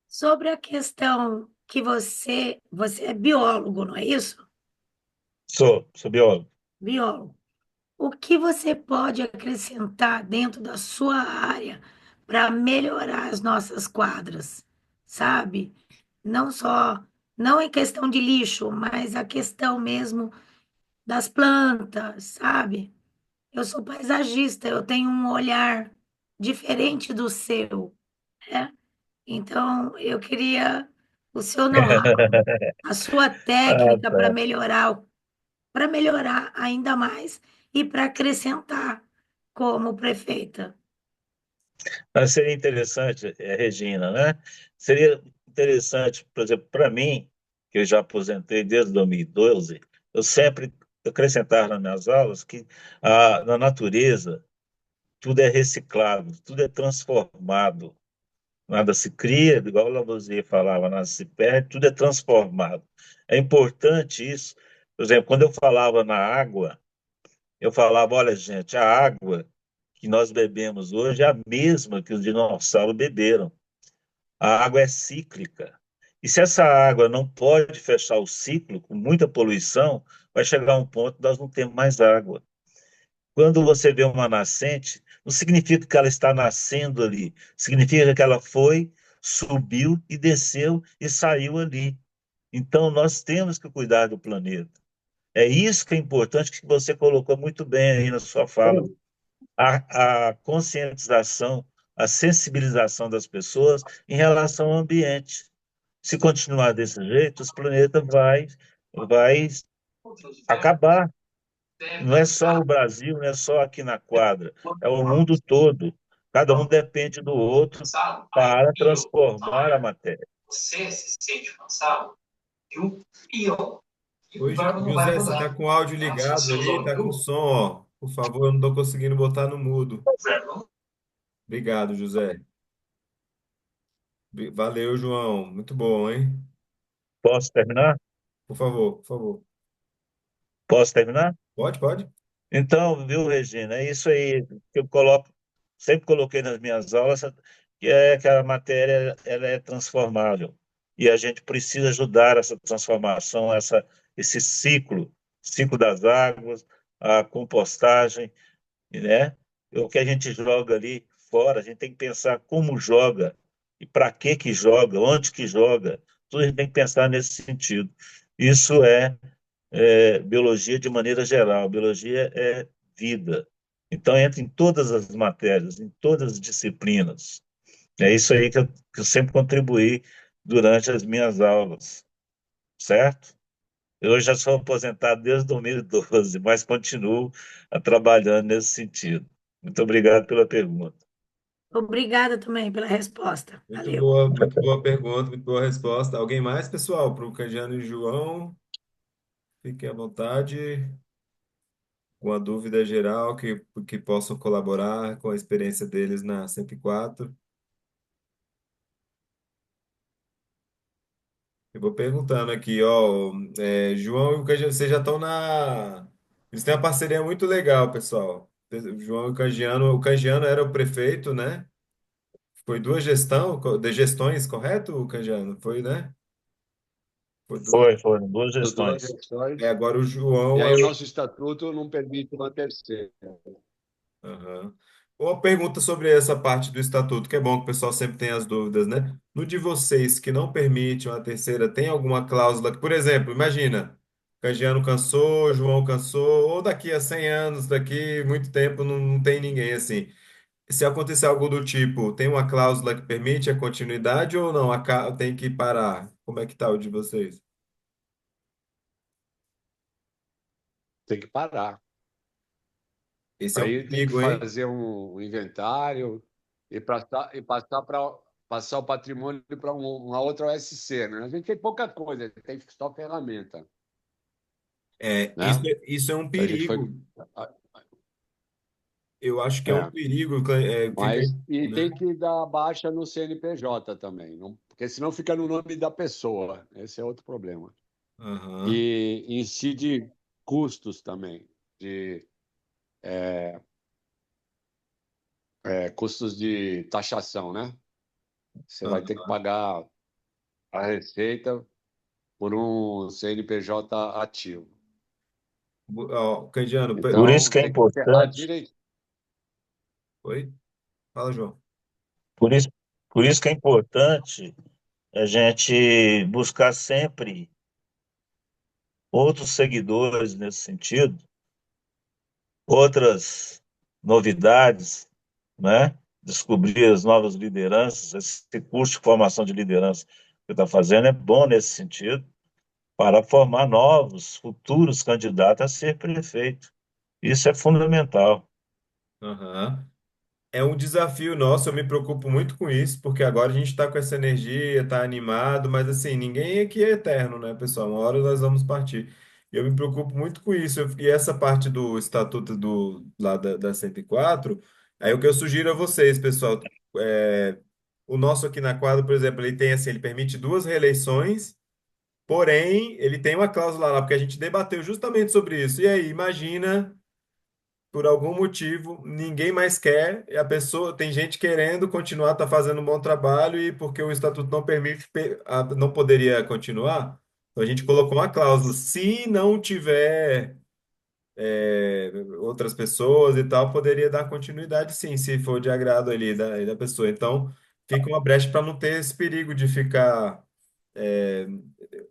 Sobre a questão que você é biólogo, não é isso? Sou biólogo. Biólogo. O que você pode acrescentar dentro da sua área para melhorar as nossas quadras, sabe? Não só, não em questão de lixo, mas a questão mesmo das plantas, sabe? Eu sou paisagista, eu tenho um olhar diferente do seu, né? Então, eu queria o seu know-how, a sua Ah, técnica tá. para melhorar ainda mais e para acrescentar como prefeita. Mas seria interessante, Regina, né? Seria interessante, por exemplo, para mim, que eu já aposentei desde 2012, eu sempre acrescentava nas minhas aulas que na natureza tudo é reciclado, tudo é transformado. Nada se cria, igual o Lavoisier falava, nada se perde, tudo é transformado. É importante isso. Por exemplo, quando eu falava na água, eu falava, olha, gente, a água que nós bebemos hoje é a mesma que os dinossauros beberam. A água é cíclica. E se essa água não pode fechar o ciclo, com muita poluição, vai chegar um ponto que nós não temos mais água. Quando você vê uma nascente, não significa que ela está nascendo ali, significa que ela foi, subiu e desceu e saiu ali. Então, nós temos que cuidar do planeta. É isso que é importante, que você colocou muito bem aí na sua fala. A conscientização, a sensibilização das pessoas em relação ao ambiente. Se continuar desse jeito, o planeta vai acabar. Não é só o Brasil, não é só aqui na quadra, é o mundo todo. Cada um depende do outro para transformar a matéria. Oi, José, você está com o áudio ligado ali, está com som, ó. Por favor, eu não estou conseguindo botar no mudo. Obrigado, José. Valeu, João. Muito bom, hein? Posso terminar? Por favor, por favor. Posso terminar? Pode, pode? Então, viu, Regina, é isso aí que eu coloco, sempre coloquei nas minhas aulas, que é que a matéria ela é transformável. E a gente precisa ajudar essa transformação, esse ciclo das águas, a compostagem, né? O que a gente joga ali fora, a gente tem que pensar como joga e para que joga, onde que joga. Tudo a gente tem que pensar nesse sentido. Isso é biologia de maneira geral. Biologia é vida. Então entra em todas as matérias, em todas as disciplinas. É isso aí que eu sempre contribuí durante as minhas aulas, certo? Eu já sou aposentado desde 2012, mas continuo trabalhando nesse sentido. Muito obrigado pela pergunta. Obrigada também pela resposta. Valeu. Muito boa pergunta, muito boa resposta. Alguém mais, pessoal? Para o Candiano e João, fiquem à vontade. Com a dúvida geral que possam colaborar com a experiência deles na 104. Eu vou perguntando aqui, ó, João e o Canjiano, vocês já estão na. Eles têm uma parceria muito legal, pessoal. O João e o Canjiano era o prefeito, né? Foi duas de gestões, correto, Canjiano? Foi, né? Foi duas. Foram duas As duas gestões. É, gestões. agora o E João é aí o o. nosso estatuto não permite uma terceira. Aham. Uma pergunta sobre essa parte do estatuto, que é bom que o pessoal sempre tem as dúvidas, né? No de vocês que não permite uma terceira, tem alguma cláusula que, por exemplo, imagina, Canjiano cansou, João cansou, ou daqui a 100 anos, daqui muito tempo, não tem ninguém assim. Se acontecer algo do tipo, tem uma cláusula que permite a continuidade ou não? Tem que parar? Como é que tá o de vocês? Tem que parar. Esse é um Aí tem que perigo, hein? fazer um inventário e passar passar o patrimônio para uma outra OSC, né? A gente tem pouca coisa, tem só ferramenta, Isso, né? isso é um A gente foi, perigo. Eu acho que é um é, perigo, mas e né? tem que dar baixa no CNPJ também, não, porque senão fica no nome da pessoa. Esse é outro problema. Aham, E incide custos também, de custos de taxação, né? Você vai ter que aham. pagar a receita por um CNPJ ativo. Ó, Candiano, Por isso Então, que é tem que encerrar importante, direito. oi? Fala, João. por isso, por isso que é importante a gente buscar sempre outros seguidores nesse sentido, outras novidades, né? Descobrir as novas lideranças, esse curso de formação de liderança que você está fazendo é bom nesse sentido, para formar novos, futuros candidatos a ser prefeito. Isso é fundamental. Aham. É um desafio nosso, eu me preocupo muito com isso, porque agora a gente está com essa energia, está animado, mas assim, ninguém aqui é eterno, né, pessoal? Uma hora nós vamos partir. E eu me preocupo muito com isso. E essa parte do estatuto lá da 104, aí o que eu sugiro a vocês, pessoal, o nosso aqui na quadra, por exemplo, ele tem assim, ele permite duas reeleições, porém, ele tem uma cláusula lá, porque a gente debateu justamente sobre isso. E aí, imagina por algum motivo, ninguém mais quer, e a pessoa, tem gente querendo continuar, tá fazendo um bom trabalho, e porque o estatuto não permite, não poderia continuar. Então a gente colocou uma cláusula, se não tiver outras pessoas e tal, poderia dar continuidade sim, se for de agrado ali da pessoa. Então fica uma brecha para não ter esse perigo de ficar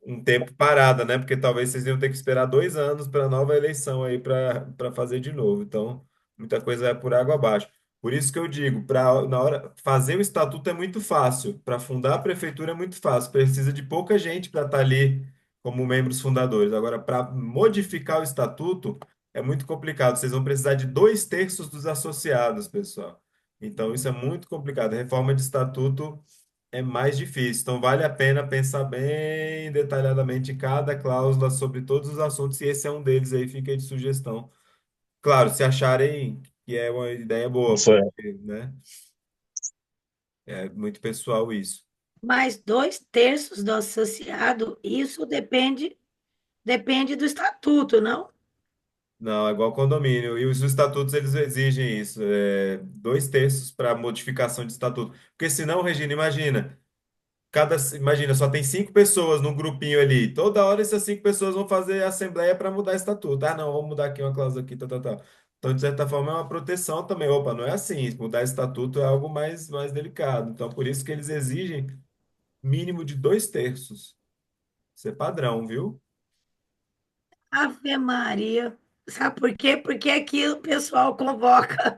um tempo parada, né? Porque talvez vocês iam ter que esperar 2 anos para a nova eleição aí para fazer de novo. Então, muita coisa é por água abaixo. Por isso que eu digo, na hora fazer o estatuto é muito fácil, para fundar a prefeitura é muito fácil. Precisa de pouca gente para estar ali como membros fundadores. Agora, para modificar o estatuto é muito complicado. Vocês vão precisar de 2/3 dos associados, pessoal. Então, isso é muito complicado. Reforma de estatuto é mais difícil. Então, vale a pena pensar bem detalhadamente cada cláusula sobre todos os assuntos, e esse é um deles aí, fica aí de sugestão. Claro, se acharem que é uma ideia boa, Isso é, porque, né, é muito pessoal isso. Mas 2/3 do associado, isso depende do estatuto, não? Não, é igual condomínio. E os estatutos, eles exigem isso, 2/3 para modificação de estatuto. Porque senão, Regina, imagina, só tem 5 pessoas num grupinho ali. Toda hora essas 5 pessoas vão fazer assembleia para mudar estatuto. Ah, não, vamos mudar aqui uma cláusula aqui, tal, tal, tal. Então, de certa forma, é uma proteção também. Opa, não é assim. Mudar estatuto é algo mais delicado. Então, por isso que eles exigem mínimo de 2/3. Isso é padrão, viu? Ave Maria. Sabe por quê? Porque aqui o pessoal convoca,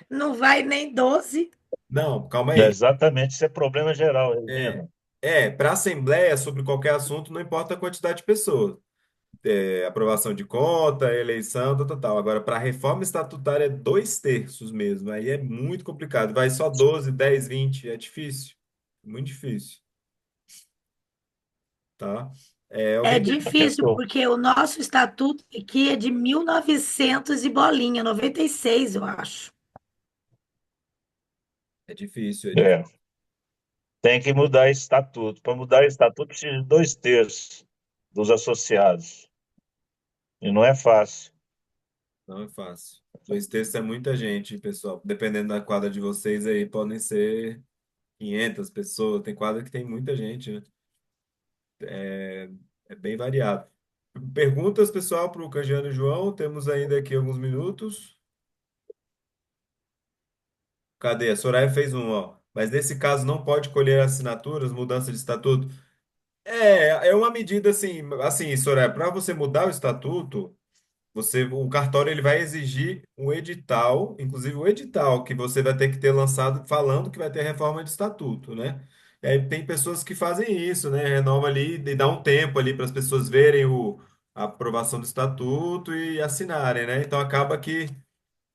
não vai nem 12. Não, calma é aí. exatamente, isso é problema geral, É, Regina. para assembleia sobre qualquer assunto, não importa a quantidade de pessoas. Aprovação de conta, eleição, tal, tal, tal. Agora, para reforma estatutária é 2/3 mesmo. Aí é muito complicado. Vai só 12, 10, 20. É difícil. Muito difícil, tá? É Alguém tem... difícil, porque o nosso estatuto aqui é de 1900 e bolinha, 96, eu acho. É difícil, é difícil. É, tem que mudar esse estatuto. Para mudar esse estatuto, precisa de 2/3 dos associados. E não é fácil. Não é fácil. 2/3 é muita gente, pessoal. Dependendo da quadra de vocês aí, podem ser 500 pessoas. Tem quadra que tem muita gente, né? É bem variado. Perguntas, pessoal, para o Canjiano e João. Temos ainda aqui alguns minutos. Cadê? A Soraya fez um, ó. Mas nesse caso não pode colher assinaturas, mudança de estatuto. É uma medida assim, Soraya, para você mudar o estatuto, o cartório ele vai exigir um edital, inclusive o edital que você vai ter que ter lançado falando que vai ter reforma de estatuto, né? E aí tem pessoas que fazem isso, né? Renova ali e dá um tempo ali para as pessoas verem a aprovação do estatuto e assinarem, né? Então acaba que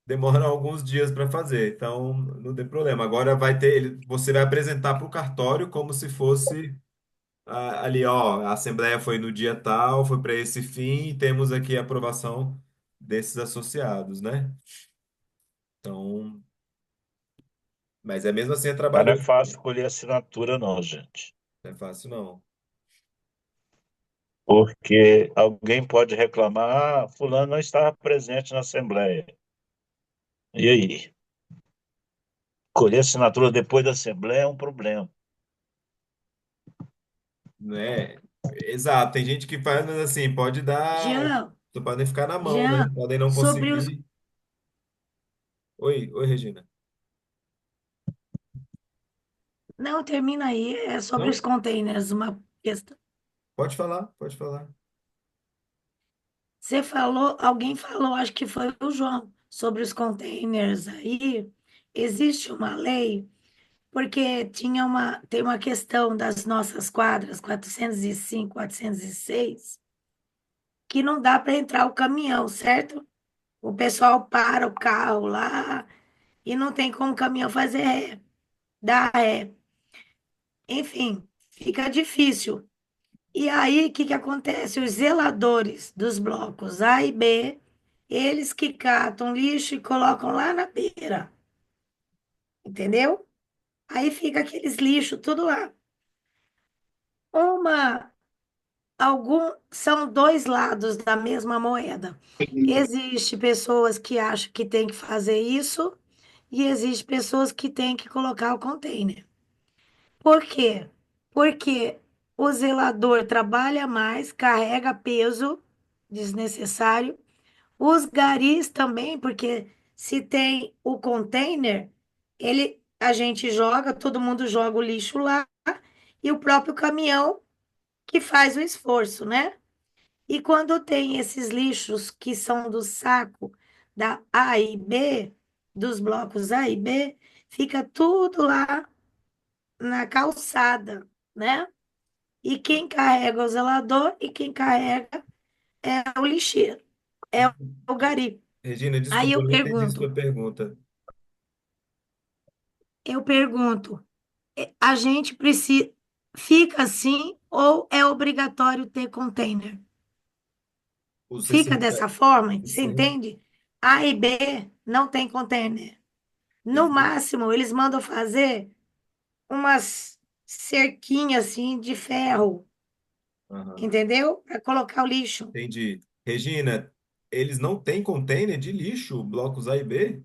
demora alguns dias para fazer, então não tem problema. Agora vai ter, você vai apresentar para o cartório como se fosse ali, ó, a assembleia foi no dia tal, foi para esse fim e temos aqui a aprovação desses associados, né? Então, mas é mesmo assim é Mas não é trabalhoso, fácil escolher assinatura, não, gente. não é fácil não. Porque alguém pode reclamar, fulano não estava presente na Assembleia. E aí? Escolher assinatura depois da Assembleia é um problema. Né? Exato, tem gente que faz, mas assim, pode dar, Jean, só podem ficar na mão, né? Jean, Podem não sobre os. conseguir. Oi, Regina. Não, termina aí, é sobre os Não? containers, uma questão. Pode falar, pode falar. Você falou, alguém falou, acho que foi o João, sobre os containers aí. Existe uma lei, porque tem uma questão das nossas quadras 405, 406, que não dá para entrar o caminhão, certo? O pessoal para o carro lá e não tem como o caminhão fazer ré, dar ré. Enfim, fica difícil. E aí, o que que acontece? Os zeladores dos blocos A e B, eles que catam lixo e colocam lá na beira, entendeu? Aí fica aqueles lixos tudo lá. Uma, são dois lados da mesma moeda. Existe pessoas que acham que tem que fazer isso e existe pessoas que têm que colocar o container. Por quê? Porque o zelador trabalha mais, carrega peso desnecessário. Os garis também, porque se tem o container, a gente joga, todo mundo joga o lixo lá e o próprio caminhão que faz o esforço, né? E quando tem esses lixos que são do saco da A e B, dos blocos A e B, fica tudo lá na calçada, né? E quem carrega é o zelador e quem carrega é o lixeiro, é o gari. Regina, Aí desculpa, eu não entendi sua pergunta. eu pergunto, a gente precisa, fica assim ou é obrigatório ter container? Os Fica dessa forma, você rece- entende? A e B não tem container. No exi- máximo, eles mandam fazer umas cerquinhas assim de ferro, Aham, entendeu? Para colocar o lixo. entendi. Regina, eles não têm container de lixo, blocos A e B?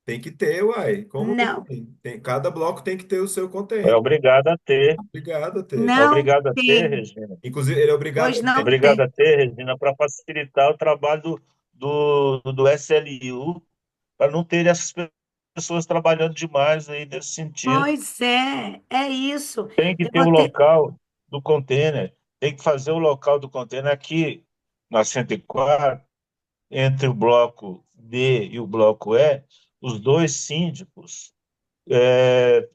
Tem que ter, uai. Como não Não, tem? Cada bloco tem que ter o seu É container. obrigado a ter. Obrigado a ter. É não obrigado a ter, tem, Regina. Inclusive, ele é obrigado pois a É não ter. obrigado tem. a ter, Regina, para facilitar o trabalho do SLU, para não ter essas pessoas trabalhando demais aí nesse sentido. Pois é isso. Tem que Eu ter o vou ter, local do container, tem que fazer o local do container aqui na 104, entre o bloco D e o bloco E, os dois síndicos é,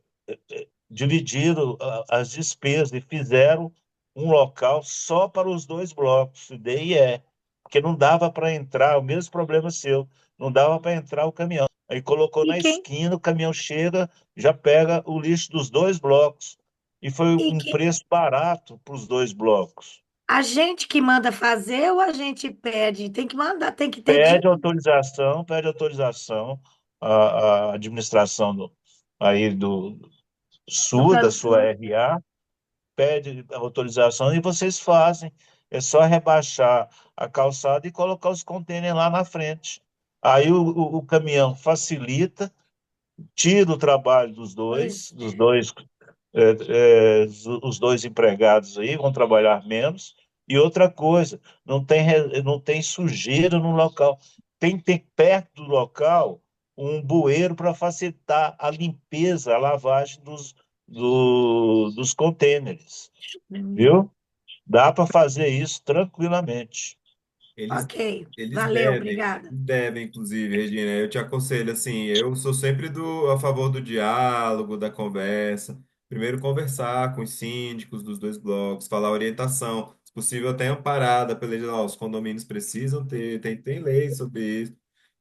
dividiram as despesas e fizeram um local só para os dois blocos, D e E, porque não dava para entrar, o mesmo problema seu, não dava para entrar o caminhão. Aí colocou e na quem, esquina, o caminhão chega, já pega o lixo dos dois blocos. E foi e um quem, preço barato para os dois blocos. a gente que manda fazer ou a gente pede? Tem que mandar, tem que ter dinheiro Pede autorização à administração aí do do sua, da sua cantor. RA, pede autorização e vocês fazem. É só rebaixar a calçada e colocar os contêineres lá na frente. Aí o caminhão facilita, tira o trabalho Pois dos dois, os dois empregados aí vão trabalhar menos. E outra coisa, não tem sujeira no local. Tem que ter perto do local um bueiro para facilitar a limpeza, a lavagem dos contêineres, viu? Dá para fazer isso tranquilamente. Eles, Ok, eles valeu, devem, obrigada. devem, inclusive, Regina. Eu te aconselho assim, eu sou sempre a favor do diálogo, da conversa. Primeiro conversar com os síndicos dos dois blocos, falar orientação, se possível até amparada pela lei, ó, os condomínios precisam ter, tem lei sobre isso.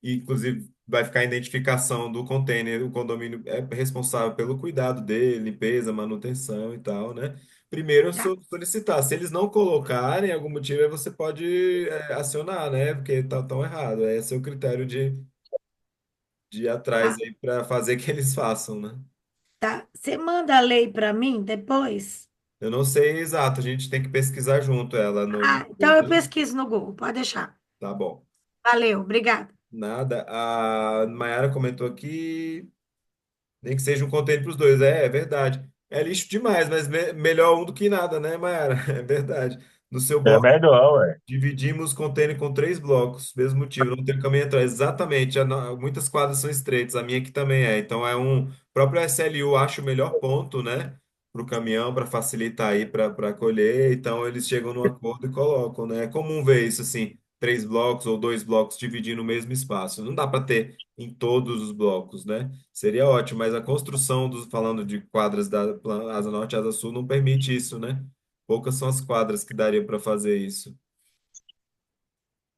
E, inclusive, vai ficar a identificação do container, o condomínio é responsável pelo cuidado dele, limpeza, manutenção e tal, né? Primeiro, Tá, solicitar. Se eles não colocarem algum motivo, aí você pode acionar, né? Porque tá tão errado. Esse é o critério de ir atrás tá, aí para fazer que eles façam, né? tá. Você manda a lei para mim depois? Eu não sei exato, a gente tem que pesquisar junto ela no Ah, então eu Google, tá? pesquiso no Google, pode deixar. Tá bom. Valeu, obrigada. Nada. A Mayara comentou aqui, nem que seja um container para os dois. É verdade. É lixo demais, mas melhor um do que nada, né, Mayara? É verdade. No seu É bloco. melhor, ué. Dividimos o container com três blocos, mesmo motivo, não tem caminho atrás. Exatamente, muitas quadras são estreitas, a minha aqui também é. Então é um próprio SLU acha o melhor ponto, né, para o caminhão para facilitar aí para colher. Então eles chegam num acordo e colocam, né? É comum ver isso assim, três blocos ou dois blocos dividindo o mesmo espaço. Não dá para ter em todos os blocos, né? Seria ótimo, mas a construção dos, falando de quadras da Asa Norte e Asa Sul não permite isso, né? Poucas são as quadras que daria para fazer isso,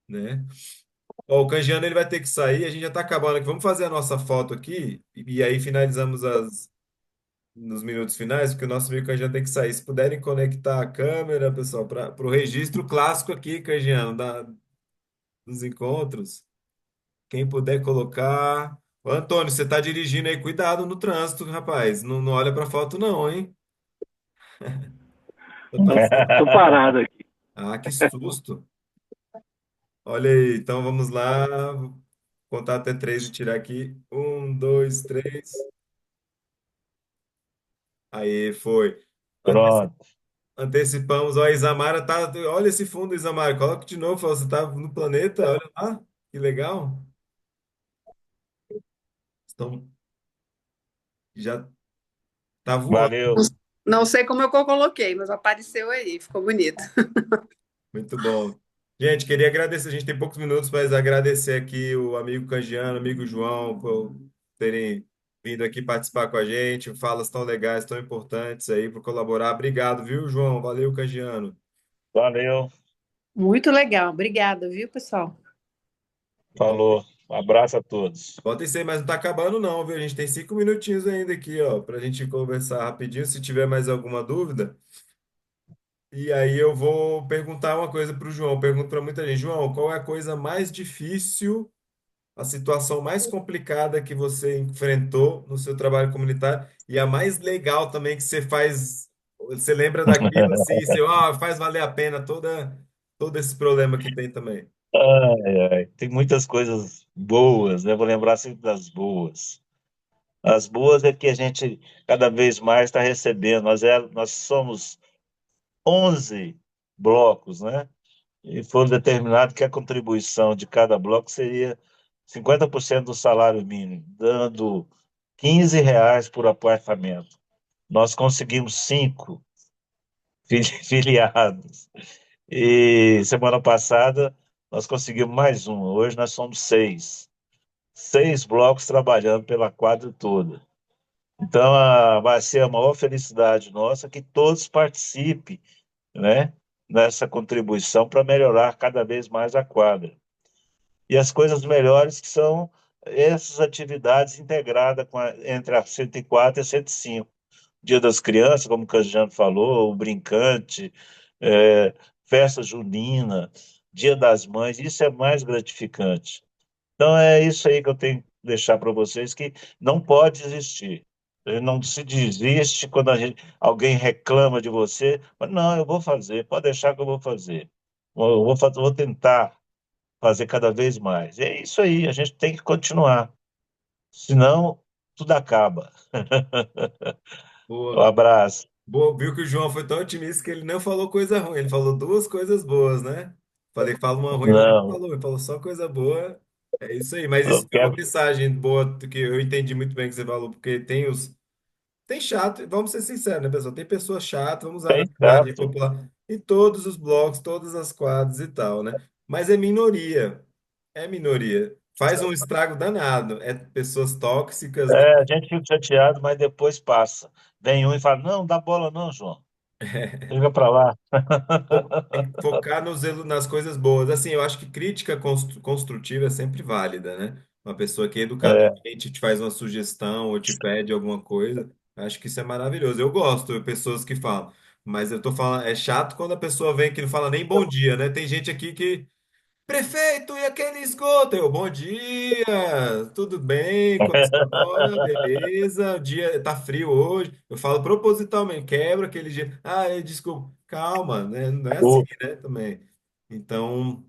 né? Ó, o Canjiano ele vai ter que sair, a gente já está acabando aqui. Vamos fazer a nossa foto aqui e aí finalizamos nos minutos finais, porque o nosso amigo Canjiano tem que sair. Se puderem conectar a câmera, pessoal, para o registro clássico aqui, Canjiano, dos encontros. Quem puder colocar. Ô, Antônio, você está dirigindo aí, cuidado no trânsito, rapaz. Não, não olha para a foto, não, hein? Tá passando. Tô parado aqui. Ah, que susto. Olha aí, então vamos lá. Vou contar até três e tirar aqui. Um, dois, três. Aí foi. Anteci- Pronto. Antecipamos. Ó, a Isamara tá. Olha esse fundo, Isamara. Coloca de novo. Você tá no planeta. Olha lá. Que legal. Então, já tá voando. Valeu. Não sei como eu coloquei, mas apareceu aí, ficou bonito. Muito bom. Gente, queria agradecer. A gente tem poucos minutos, mas agradecer aqui o amigo Canjiano, amigo João, por terem vindo aqui participar com a gente. Falas tão legais, tão importantes aí por colaborar. Obrigado, viu, João? Valeu, Canjiano. Valeu. Muito legal, obrigada, viu, pessoal? Falou. Um abraço a todos. Pode ser, mas não tá acabando não, viu? A gente tem 5 minutinhos ainda aqui, ó, pra gente conversar rapidinho. Se tiver mais alguma dúvida, e aí eu vou perguntar uma coisa pro João. Pergunto para muita gente, João, qual é a coisa mais difícil, a situação mais complicada que você enfrentou no seu trabalho comunitário e a mais legal também que você faz, você lembra daquilo assim, você, faz valer a pena todo esse problema que tem também. Ai, ai. Tem muitas coisas boas, né? Vou lembrar sempre das boas. As boas é que a gente cada vez mais está recebendo. Nós somos 11 blocos, né? E foi determinado que a contribuição de cada bloco seria 50% do salário mínimo, dando R$ 15 por apartamento. Nós conseguimos cinco filiados. E semana passada nós conseguimos mais um. Hoje nós somos seis. Seis blocos trabalhando pela quadra toda. Então, vai ser a maior felicidade nossa que todos participem, né, nessa contribuição para melhorar cada vez mais a quadra. E as coisas melhores que são essas atividades integradas entre a 104 e a 105. Dia das Crianças, como o Canjiano falou, o Brincante, é, festa junina, Dia das Mães, isso é mais gratificante. Então é isso aí que eu tenho que deixar para vocês, que não pode existir. Não se desiste quando alguém reclama de você, mas não, eu vou fazer, pode deixar que eu vou fazer. Vou tentar fazer cada vez mais. É isso aí, a gente tem que continuar, senão tudo acaba. Um Boa. abraço. Boa, viu que o João foi tão otimista que ele não falou coisa ruim, ele falou duas coisas boas, né? Falei, fala uma ruim, mas não Não, falou, ele falou só coisa boa. É isso aí, mas eu isso é uma quero. mensagem boa que eu entendi muito bem que você falou, porque tem chato, vamos ser sinceros, né, pessoal? Tem pessoas chatas, vamos usar a Tem linguagem chato. popular em todos os blocos, todas as quadras e tal, né? mas é minoria. É minoria. Faz um estrago danado. É pessoas tóxicas, né? A gente fica chateado, mas depois passa. Vem um e fala, não, dá bola não, João. Liga para lá. Tem que focar nas coisas boas. Assim, eu acho que crítica construtiva é sempre válida, né? Uma pessoa que É, educadamente te faz uma sugestão ou te pede alguma coisa, acho que isso é maravilhoso. Eu gosto de pessoas que falam, mas eu tô falando, é chato quando a pessoa vem que não fala nem bom dia, né? Tem gente aqui que prefeito, e aquele esgoto? Eu, bom dia, tudo bem? Como está? Beleza? O dia tá frio hoje. Eu falo propositalmente, quebra aquele dia. Ah, desculpa, calma, né? Não é assim, o, né? Também. Então,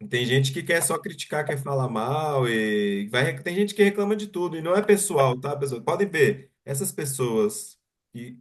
tem gente que quer só criticar, quer falar mal, e tem gente que reclama de tudo, e não é pessoal, tá, pessoal? Podem ver, essas pessoas que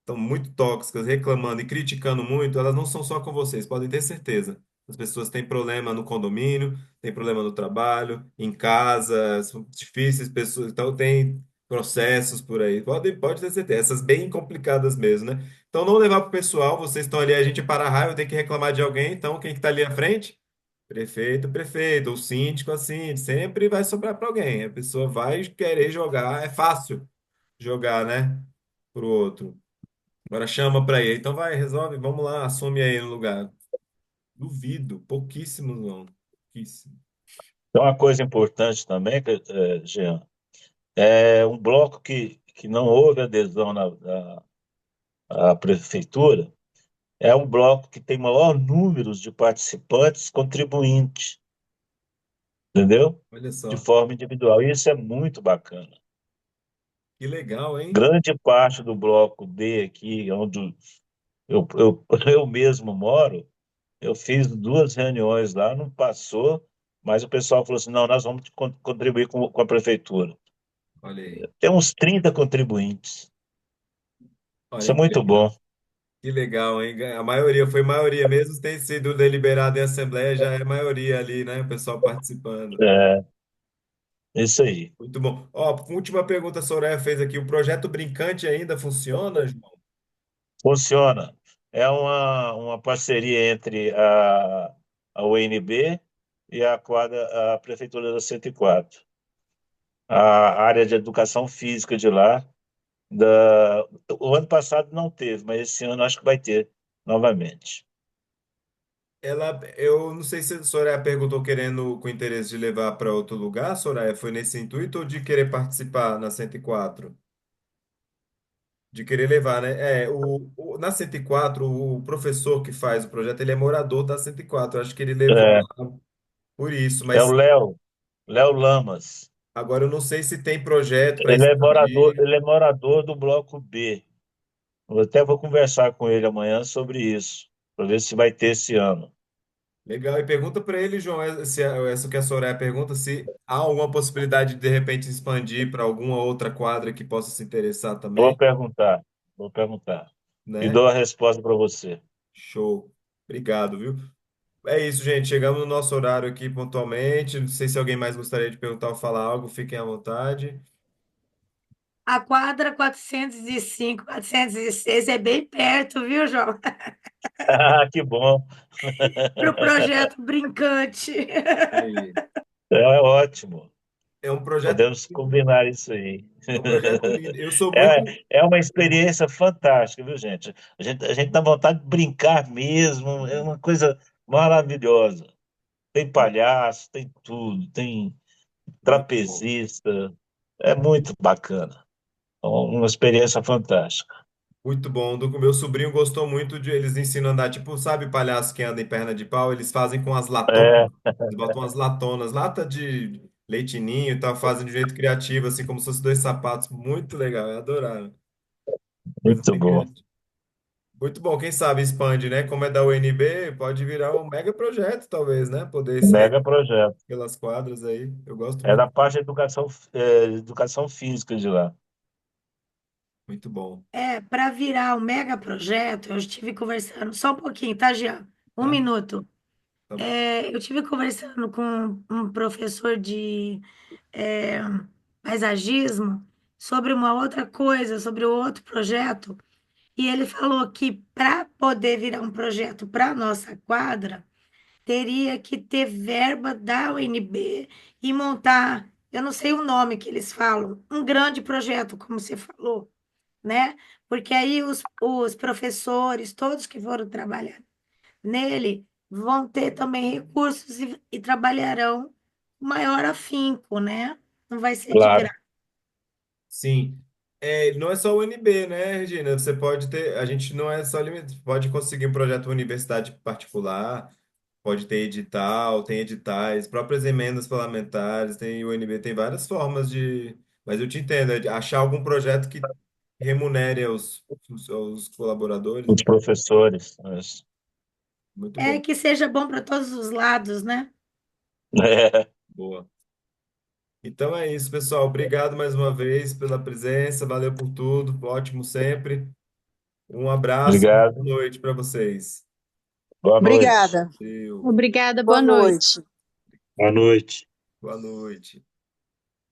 estão muito tóxicas, reclamando e criticando muito, elas não são só com vocês, podem ter certeza. As pessoas têm problema no condomínio, têm problema no trabalho, em casa, são difíceis, pessoas, então tem processos por aí. Pode ter certeza, essas bem complicadas mesmo, né? Então não levar para o pessoal, vocês estão ali, a gente para a raiva, tem que reclamar de alguém, então quem que está ali à frente? Prefeito, prefeito, ou síndico, assim, sempre vai sobrar para alguém. A pessoa vai querer jogar, é fácil jogar, né? Pro outro. Agora chama pra ir. Então vai, resolve, vamos lá, assume aí no lugar. Duvido, pouquíssimos não. Pouquíssimo. Então, uma coisa importante também, Jean, é um bloco que não houve adesão à prefeitura, é um bloco que tem maior número de participantes contribuintes, entendeu? Olha De só, forma individual. E isso é muito bacana. que legal, hein? Grande parte do bloco D aqui, onde eu mesmo moro, eu fiz 2 reuniões lá, não passou, mas o pessoal falou assim, não, nós vamos contribuir com a prefeitura. Olha aí. Tem uns 30 contribuintes. Isso Olha é que muito legal. bom. Que legal, hein? A maioria, foi maioria, mesmo se tem sido deliberado em assembleia, já é maioria ali, né? O pessoal participando. É, isso aí. Muito bom. Ó, última pergunta, a Soraya fez aqui. O projeto Brincante ainda funciona, João? Funciona. É uma parceria entre a UNB e a Prefeitura da 104. A área de educação física de lá, o ano passado não teve, mas esse ano acho que vai ter novamente. Eu não sei se a Soraya perguntou querendo, com interesse de levar para outro lugar, Soraya, foi nesse intuito ou de querer participar na 104? De querer levar, né? Na 104, o professor que faz o projeto, ele é morador da 104. Acho que ele levou É, lá por isso, é o mas Léo Lamas. agora eu não sei se tem projeto para expandir. Ele é morador do Bloco B. Eu até vou conversar com ele amanhã sobre isso, para ver se vai ter esse ano. Legal, e pergunta para ele, João, se essa que a Soraya pergunta, se há alguma possibilidade de repente expandir para alguma outra quadra que possa se interessar Vou também, perguntar, vou perguntar. E né? dou a resposta para você. Show. Obrigado, viu? É isso, gente. Chegamos no nosso horário aqui pontualmente. Não sei se alguém mais gostaria de perguntar ou falar algo, fiquem à vontade. A quadra 405, 406 é bem perto, viu, João? Ah, que bom. Para o projeto Brincante. Aí. É ótimo. É um projeto Podemos lindo. combinar isso aí. É um projeto lindo. Eu sou muito. É uma experiência fantástica, viu, gente? A gente dá vontade de brincar mesmo, é uma coisa maravilhosa. Tem palhaço, tem tudo, tem Muito bom. trapezista, é muito bacana. Uma experiência fantástica. Muito bom. Do meu sobrinho gostou muito de eles ensinam a andar, tipo, sabe, palhaço que anda em perna de pau? Eles fazem com as latonas. É, Eles botam umas latonas, lata de leite ninho e tal, fazem de um jeito criativo, assim, como se fossem dois sapatos. Muito legal, eu adoraram. Coisa muito bem bom. criativa. Muito bom, quem sabe expande, né? Como é da UNB, pode virar um mega projeto, talvez, né? Poder sair Mega projeto. pelas quadras aí. Eu gosto É muito. da parte de educação física de lá. Muito bom, Para virar um mega projeto, eu estive conversando, só um pouquinho, tá, Jean? Um tá? minuto. Tá bom. Eu tive conversando com um professor de é, paisagismo sobre uma outra coisa, sobre o outro projeto, e ele falou que para poder virar um projeto para a nossa quadra, teria que ter verba da UNB e montar, eu não sei o nome que eles falam, um grande projeto, como você falou, né? Porque aí os professores, todos que foram trabalhar nele, vão ter também recursos e trabalharão com maior afinco, né? Não vai ser de Claro. graça. Sim. Não é só o UNB, né, Regina? Você pode ter, a gente não é só limitado, pode conseguir um projeto de universidade particular, pode ter edital, tem editais, próprias emendas parlamentares, tem o UNB, tem várias formas de. Mas eu te entendo, é de achar algum projeto que remunere os colaboradores, Os né? professores. Mas... Muito É bom. que seja bom para todos os lados, né? É, Boa. Então é isso, pessoal. Obrigado mais uma vez pela presença, valeu por tudo, ótimo sempre. Um abraço, obrigado. boa noite para vocês. Boa noite. Obrigada. Valeu. Obrigada, Boa boa noite. noite. Boa noite. Boa noite.